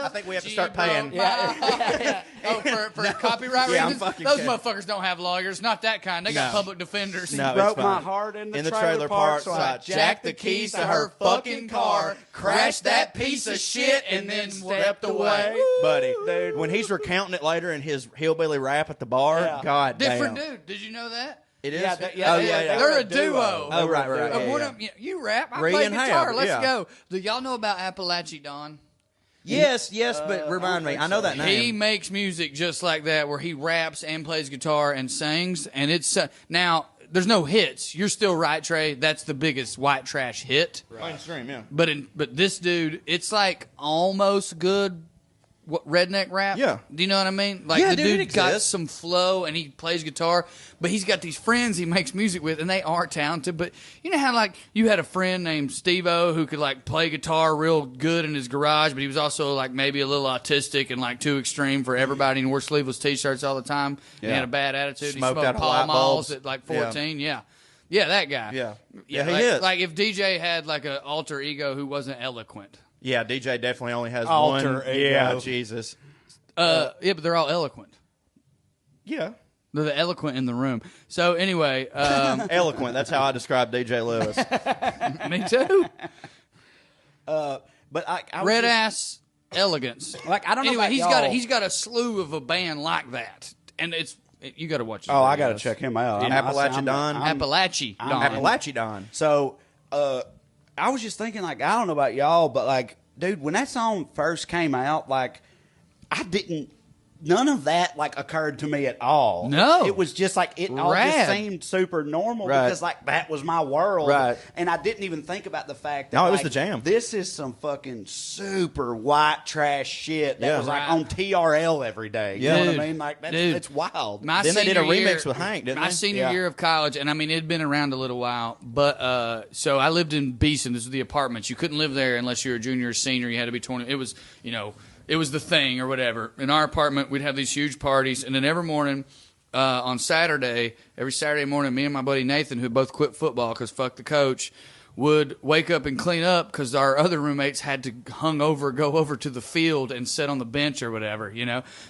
I think we have to start paying. Oh, for copyright Yeah, I'm reasons? fucking Those kidding. motherfuckers don't have lawyers. Not that kind. They got No. public defenders. No, broke it's my fine. heart in the, In the trailer trailer park, park, so so I I Jacked the keys to her fucking car, crashed that piece of shit, and then stepped away. Buddy, dude. When he's recounting it later in his hillbilly rap at the bar, Yeah. God Different damn. dude. Did you know that? It is? Yeah, Oh, yeah. They're a duo. Oh, right. One of them, you rap, I Ray play and guitar. Hab, Let's yeah. go. Do y'all know about Appalachian Don? Yes, but remind me. I know that name. He makes music just like that, where he raps and plays guitar and sings, and it's now. There's no hits. You're still right, Trey. That's the biggest white trash hit. Mainstream, yeah. But this dude, it's like almost good. Redneck rap? Yeah. Do you know what I mean? Like, Yeah, the dude, it dude got exists. some flow and he plays guitar, but he's got these friends he makes music with, and they are talented. But you know how, like, you had a friend named Steve-O who could, like, play guitar real good in his garage, but he was also, like, maybe a little autistic and, like, too extreme for everybody and wore sleeveless T-shirts all the time. And he had a bad attitude. Smoked he smoked out Pall light Malls bulbs. at, like, 14. Yeah. Yeah, that guy. Yeah, he like, is. Like, if DJ had, like, an alter ego who wasn't eloquent. Yeah, DJ definitely only has Alter one. ego. Yeah, Jesus. Yeah, but they're all eloquent. Yeah. They're the eloquent in the room. So anyway, Eloquent. That's how I describe DJ Lewis. me too. But I Red ass elegance. Like I don't know. Anyway, about he's got a slew of a band like that, and you got to watch. Oh, I got to check him out. Appalachia Don. Appalachia Don. So I was just thinking, like, I don't know about y'all, but like, dude, when that song first came out, like, none of that like occurred to me at all. No. It was just like it all just seemed super normal because like that was my world. Right. And I didn't even think about the fact that No, it was like, the jam. This is some fucking super white trash shit that was like Right. on TRL every day. You know what I mean? Like it's wild. My Then they did a senior year- remix with Hank, didn't My they? senior year of college, and I mean, it had been around a little while, but so I lived in Beeson. This was the apartments. You couldn't live there unless you were a junior or senior. You had to be 20. It was, it was the thing or whatever. In our apartment, we'd have these huge parties, and then every morning on Saturday, every Saturday morning, me and my buddy Nathan, who both quit football because fuck the coach, would wake up and clean up because our other roommates had to go over to the field and sit on the bench or whatever,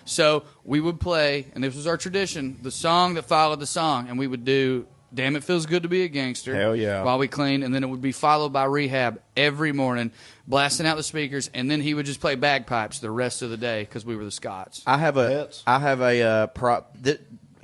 So we would play, and this was our tradition, the song that followed the song, and we would do Damn It Feels Good to Be a Gangster. Hell yeah. While we cleaned, and then it would be followed by Rehab every morning, blasting out the speakers, and then he would just play bagpipes the rest of the day because we were the Scots. I have a prop.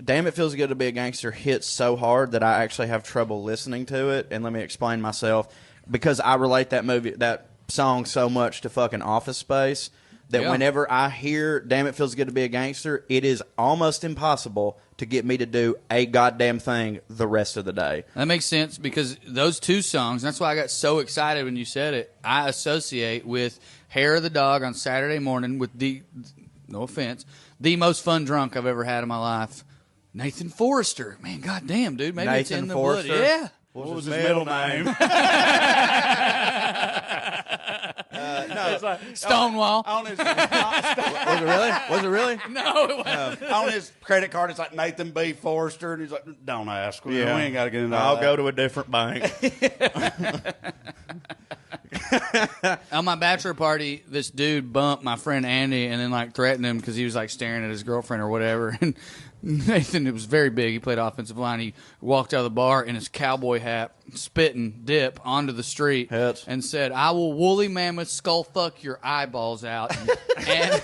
Damn It Feels Good to Be a Gangster hits so hard that I actually have trouble listening to it, and let me explain myself. Because I relate that song so much to fucking Office Space that whenever I hear Damn It Feels Good to Be a Gangster, it is almost impossible to get me to do a goddamn thing the rest of the day. That makes sense because those two songs, that's why I got so excited when you said it, I associate with Hair of the Dog on Saturday morning with no offense, the most fun drunk I've ever had in my life. Nathan Forrester. Man, goddamn, dude. Maybe it's in the blood. Yeah. What was his middle name? No, like, Stonewall. On his, Was it really? Was it really? No, it wasn't. On his credit card, it's like Nathan B. Forrester, and he's like, "Don't ask. We ain't got to get into all I'll that." go to a different bank. On my bachelor party, this dude bumped my friend Andy and then like threatened him because he was like staring at his girlfriend or whatever. And Nathan, it was very big. He played offensive line. He walked out of the bar in his cowboy hat, spitting dip onto the street, and said, "I will woolly mammoth skull fuck your eyeballs out." And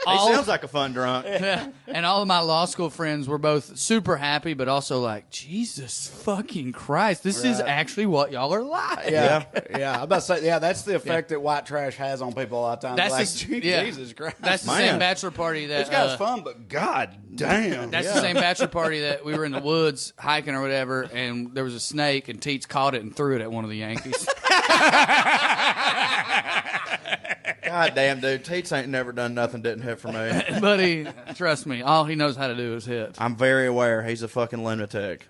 he sounds like a fun drunk. Yeah. And all of my law school friends were both super happy, but also like, Jesus fucking Christ, this is actually what y'all are like. Yeah. I'm about to say, that's the effect that white trash has on people a lot of times. That's like, Jesus Christ. That's the same bachelor party that... This guy's fun, but god damn. That's the same bachelor party that we were in the woods hiking or whatever, and there was a snake, and Teets caught it and threw it at one of the Yankees. God damn, dude. Teets ain't never done nothing didn't hit for me. Buddy, trust me, all he knows how to do is hit. I'm very aware. He's a fucking lunatic.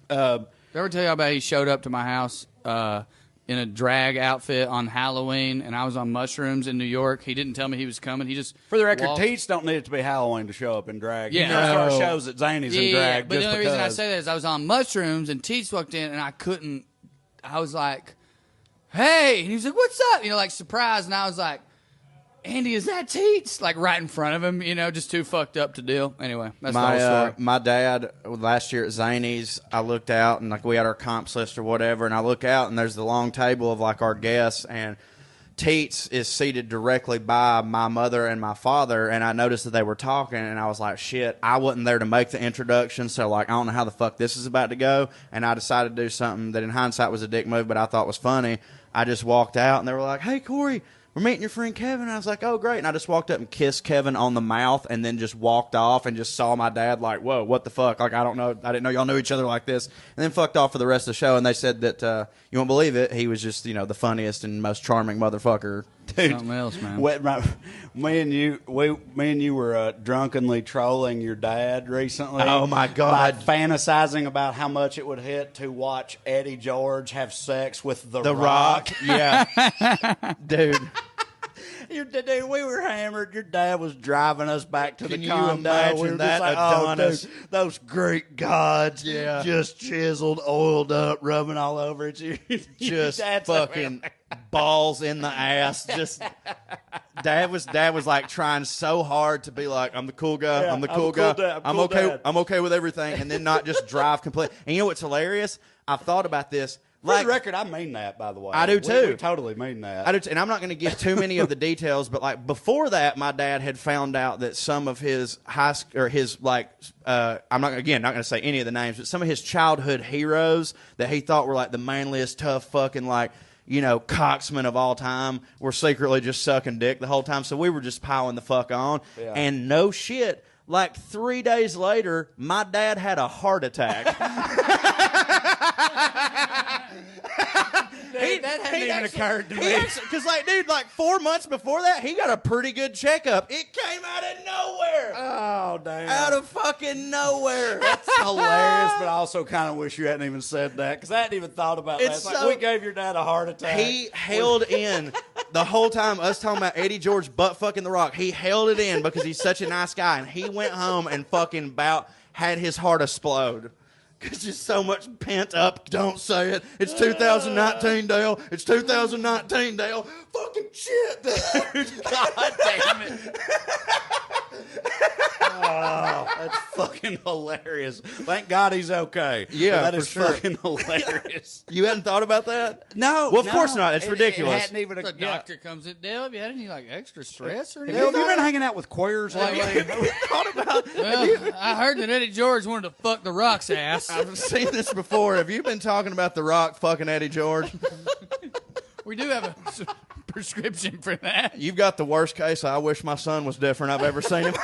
Did I ever tell you about he showed up to my house in a drag outfit on Halloween, and I was on mushrooms in New York? He didn't tell me he was coming. He just For the record, walked. Teets don't need it to be Halloween to show up in drag. Yeah. You know, start shows at Zany's in drag. But just the only because. reason I say that is I was on mushrooms, and Teets walked in, and I was like, "Hey," and he was like, "What's up?" Like surprised, and I was like, "Andy, is that Teets?" Like right in front of him, just too fucked up to deal. Anyway, that's the whole story. My dad, last year at Zany's, I looked out, and like we had our comps list or whatever, and I look out, and there's the long table of like our guests, and Teets is seated directly by my mother and my father, and I noticed that they were talking, and I was like, shit, I wasn't there to make the introduction, so like I don't know how the fuck this is about to go, and I decided to do something that in hindsight was a dick move, but I thought was funny. I just walked out, and they were like, "Hey, Corey, we're meeting your friend Kevin." And I was like, "Oh, great." And I just walked up and kissed Kevin on the mouth and then just walked off and just saw my dad like, "Whoa, what the fuck?" Like, I didn't know y'all knew each other like this. And then fucked off for the rest of the show. And they said that, you won't believe it, he was just, the funniest and most charming motherfucker. Dude, something else, man. Me and you were drunkenly trolling your dad recently. Oh, my God. By fantasizing about how much it would hit to watch Eddie George have sex with The Rock. Yeah. Dude. Dude, we were hammered. Your dad was driving us back to Can the you condo. imagine We were that just like, Adonis? dude, those Greek gods, Yeah. just chiseled, oiled up, rubbing all over it. Just That's fucking balls in the ass. Just dad was like trying so hard to be like, I'm the cool guy. Yeah, I'm the cool guy. I'm okay. Dad. I'm okay with everything, and then not just drive complete. And you know what's hilarious? I've thought about this. For the record, I mean that, by the way. I do too. We totally mean that. I do, and I'm not going to give too many of the details, but like before that, my dad had found out that some of his I'm not going to say any of the names, but some of his childhood heroes that he thought were like the manliest, tough fucking like, you know, cocksmen of all time were secretly just sucking dick the whole time. So we were just piling the fuck on, and no shit. Like 3 days later, my dad had a heart attack. That hadn't even occurred to me. Because, like, dude, like 4 months before that, he got a pretty good checkup. It came out of nowhere. Oh, damn. Out of fucking nowhere. That's hilarious, but I also kind of wish you hadn't even said that, because I hadn't even thought about that. It's like we gave your dad a heart attack. He held in the whole time, us talking about Eddie George butt fucking The Rock. He held it in because he's such a nice guy, and he went home and fucking had his heart explode. Because just so much pent up, don't say it. It's 2019, Dale. It's 2019, Dale. Fucking shit, dude. God damn it. Oh, that's fucking hilarious. Thank God he's okay. Yeah, that is for sure. fucking hilarious. You hadn't thought about that? No. Well, of course not. It's ridiculous. It hadn't even The doctor comes in. Dale, have you had any like extra stress or anything? Dale, have you been hanging out with queers lately? Well, I heard that Eddie George wanted to fuck The Rock's ass. I've seen this before. Have you been talking about The Rock fucking Eddie George? We do have a prescription for that. You've got the worst case. I wish my son was different. I've ever seen him.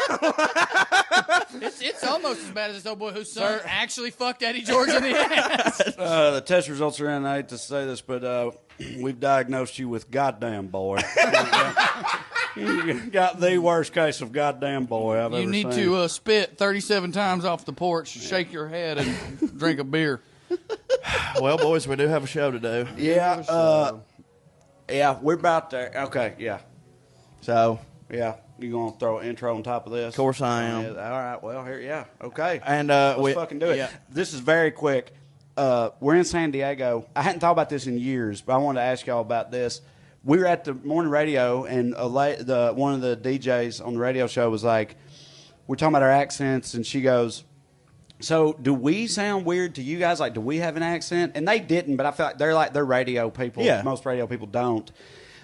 It's almost as bad as this old boy whose son actually fucked Eddie George in the ass. The test results are in. I hate to say this, but we've diagnosed you with goddamn boy. You got the worst case of goddamn boy I've ever seen. You need to spit 37 times off the porch, shake your head, and drink a beer. Well, boys, we do have a show to do. Yeah, yeah, we're about there. Okay, yeah. So, yeah, you gonna throw an intro on top of this? Of course I am. Yeah, all right, well, here, yeah, okay. And let's fucking do it. Yeah. This is very quick. We're in San Diego. I hadn't thought about this in years, but I wanted to ask y'all about this. We were at the morning radio, and one of the DJs on the radio show was like, we're talking about our accents, and she goes, so do we sound weird to you guys? Like, do we have an accent? And they didn't, but I feel like they're radio people. Yeah. Most radio people don't.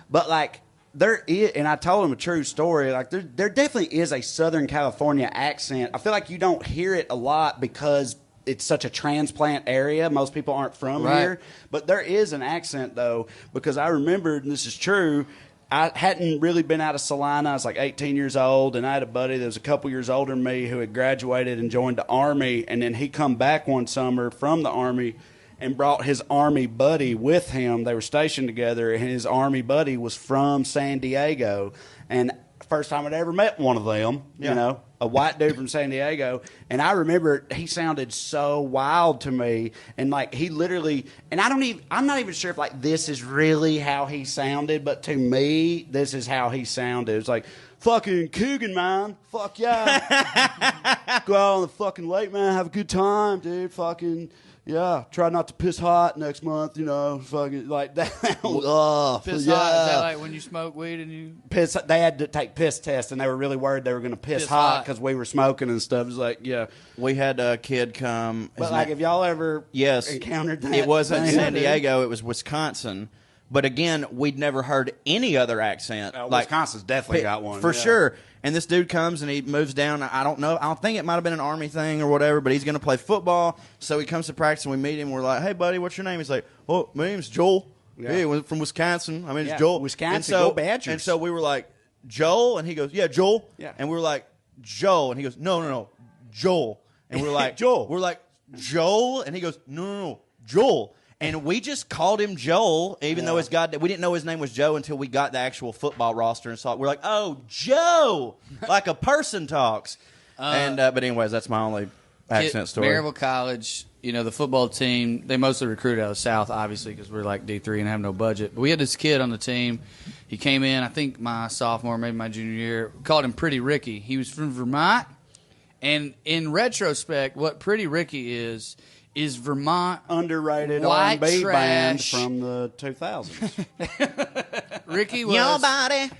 But, like, there is, and I told them a true story, like, there definitely is a Southern California accent. I feel like you don't hear it a lot because it's such a transplant area. Most people aren't from here. But there is an accent, though, because I remembered, and this is true, I hadn't really been out of Salina. I was like 18 years old, and I had a buddy that was a couple years older than me who had graduated and joined the Army, and then he come back one summer from the Army and brought his Army buddy with him. They were stationed together, and his Army buddy was from San Diego. And first time I'd ever met one of them, you know, a white dude from San Diego. And I remember he sounded so wild to me. And like he literally, and I'm not even sure if like this is really how he sounded, but to me, this is how he sounded. It's like, fucking Coogan, man. Fuck yeah. Go out on the fucking lake, man. Have a good time, dude. Fucking, yeah. Try not to piss hot next month, you know. Fucking like that. Piss hot? Is that like when you smoke weed and you piss? They had to take piss tests, and they were really worried they were going to piss hot because we were smoking and stuff. It was like, yeah. We had a kid come. But like, have y'all ever encountered that? It wasn't San Diego. It was Wisconsin. But again, we'd never heard any other accent. Like, Wisconsin's definitely got one. For sure. And this dude comes and he moves down. I don't know. I don't think it might have been an Army thing or whatever, but he's going to play football. So he comes to practice and we meet him. We're like, hey, buddy, what's your name? He's like, oh, my name's Joel. Yeah, hey, from Wisconsin. I mean, it's Joel. Wisconsin, and so, go Badgers. And so we were like, Joel? And he goes, yeah, Joel. Yeah. And we were like, Joel. And he goes, no, Joel. And we're like, Joel. We're like, Joel? And he goes, no, Joel. And we just called him Joel, even though we didn't know his name was Joe until we got the actual football roster and saw it. We're like, oh, Joe, like a person talks. But anyways, that's my only accent story. Maryville College, you know, the football team, they mostly recruit out of the South, obviously, because we're like D3 and have no budget. But we had this kid on the team. He came in, I think my sophomore, maybe my junior year. We called him Pretty Ricky. He was from Vermont. And in retrospect, what Pretty Ricky is is Vermont underrated white R&B band trash. from the 2000s. Ricky was Nobody.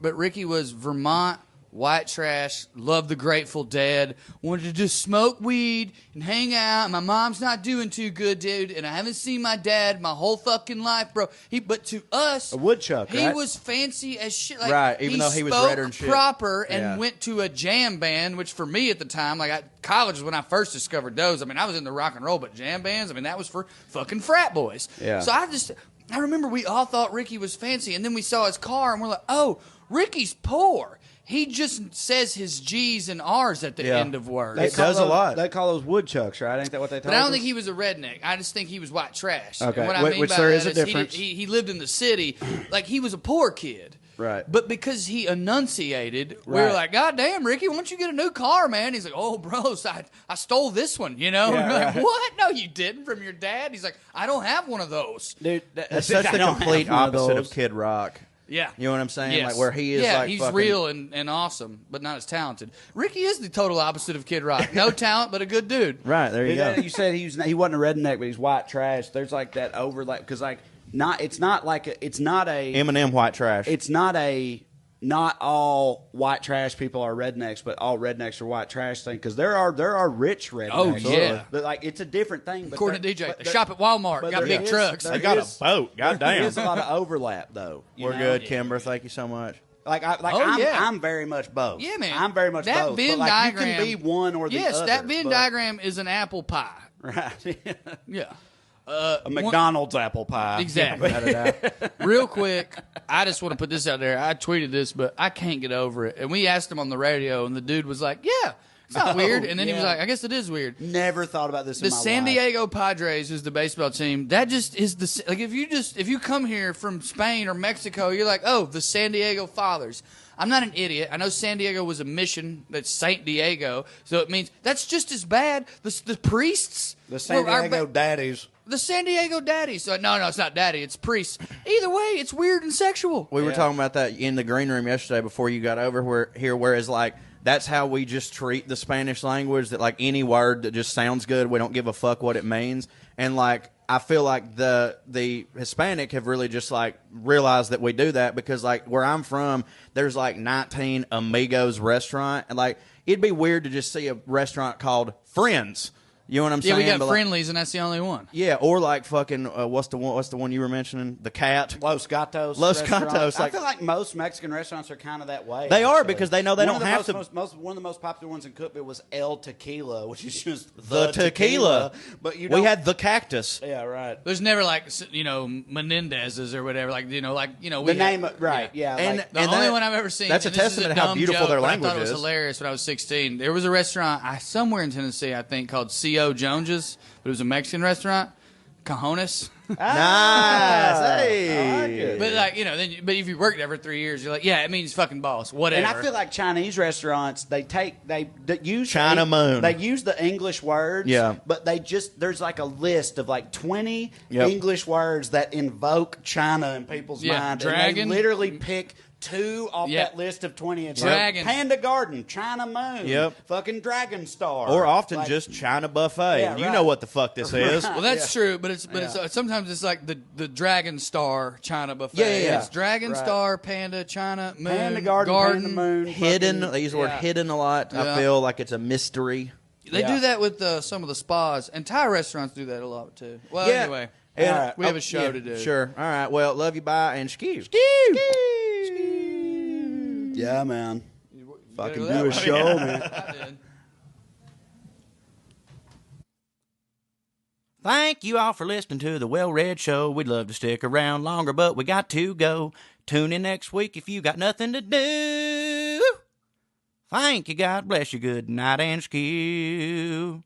But Ricky was Vermont white trash, loved the Grateful Dead, wanted to just smoke weed and hang out. My mom's not doing too good, dude, and I haven't seen my dad my whole fucking life, bro. But to us, A woodchuck, he right? was fancy as shit. Like, Right, even though he was spoke redder and shit. proper and Yeah. went to a jam band, which for me at the time, like college was when I first discovered those. I mean, I was into rock and roll, but jam bands, I mean, that was for fucking frat boys. Yeah. So I remember we all thought Ricky was fancy, and then we saw his car, and we're like, oh, Ricky's poor. He just says his G's and R's at the end of words. It does a lot. They call those woodchucks, right? Ain't that what they call But I don't us? think he was a redneck. I just think he was white trash. Okay, And what I mean which by there that is a difference. he lived in the city. Like, he was a poor kid. Right. But because he enunciated, we were Right. like, God damn, Ricky, why don't you get a new car, man? He's like, oh, bro, so I stole this one, you know? Yeah, And we're like, right. what? No, you didn't, from your dad? He's like, I don't have one of those. Dude, That's such I the don't complete have one of opposite those. of Kid Rock. Yeah. You know what I'm saying? Yes. Like where he is like he's fucking, real and awesome, but not as talented. Ricky is the total opposite of Kid Rock. No talent, but a good dude. Right, there you go. You said he wasn't a redneck, but he's white trash. There's like that overlap because it's not Eminem white trash. not all white trash people are rednecks, but all rednecks are white trash thing because there are rich rednecks. Oh, yeah. But like it's a different thing. But According to DJ, but they shop at Walmart, but got there big is- trucks. there They got a is- boat. Goddamn. There is a lot of overlap though. you We're know? good, Kimber. Thank you so much. I'm very much both. Yeah, man. I'm very much That both. Venn but like, diagram, you can be one or the other. Yes, that Venn but- diagram is an apple pie. Right. Yeah. A McDonald's apple pie. Exactly. Without a doubt. Real quick, I just want to put this out there. I tweeted this, but I can't get over it. And we asked him on the radio, and the dude was like, yeah, it's not weird. And then he was yeah. like, I guess it is weird. Never thought about this The in my San life. Diego Padres, who's the baseball team, that just is the like. If you come here from Spain or Mexico, you're like, oh, the San Diego Fathers. I'm not an idiot. I know San Diego was a mission. That's Saint Diego, so it means that's just as bad. The priests, The San were our Diego daddies. the San Diego daddies. So, no, it's not daddy. It's priests. Either way, it's weird and sexual. We were talking about that in the green room yesterday before you got over here, whereas like that's how we just treat the Spanish language, that like any word that just sounds good, we don't give a fuck what it means. And like I feel like the Hispanic have really just like realized that we do that, because like where I'm from, there's like 19 Amigos restaurant, and like it'd be weird to just see a restaurant called Friends. You know what I'm saying? Yeah, we got But, like, Friendlies, and that's the only one. yeah, or like fucking what's the one you were mentioning? The Cat. Los Gatos. Los restaurants. Gatos, I like- feel like most Mexican restaurants are kind of that way. They are, actually. because they know they One don't of the have most- to- One of the most popular ones in Cookville was El Tequila, which is just The tequila. But you We don't- had the Cactus. yeah, right. There's never like Menendez's or whatever. Like we The name, right? Yeah, And- like, The only that- one I've ever seen. that's a and this is testament to how dumb beautiful joke, their but language I thought it was is. hilarious when I was 16. There was a restaurant somewhere in Tennessee, I think, called C.O. Jones's, but it was a Mexican restaurant. Cajones. Nice. Hey. But but if you worked there for 3 years, you're like, yeah, it means fucking boss. Whatever. and I feel like Chinese restaurants, they use China Moon. They use the English words, Yeah. but there's like a list of like 20 Yep. English words that invoke China in people's Yeah, mind. dragon. And they literally pick 2 off Yeah. that list of 20. It's Dragon. like Panda Garden, China Moon, Yep. fucking Dragon Star, Or often Like, just China Buffet. Yeah, You right. know what the fuck this is. well, that's true, but it's sometimes it's like the Dragon Star China buffet. Yeah, yeah, yeah. It's Dragon Right. Star, Panda, China, Moon, Panda Garden, Panda Moon, Hidden. fucking- They use the word yeah. hidden a lot. Yeah. I feel like it's a mystery. They Yeah. do that with some of the spas, and Thai restaurants do that a lot too. Well, Yeah. anyway, And- we have a show yeah, to do. Sure. All right. Well, love you. Bye. And skew. Yeah, man. Fucking that do a one. show, man. I did. Thank you all for listening to the wellRED Show. We'd love to stick around longer, but we got to go. Tune in next week if you got nothing to do. Thank you. God bless you. Good night and skew.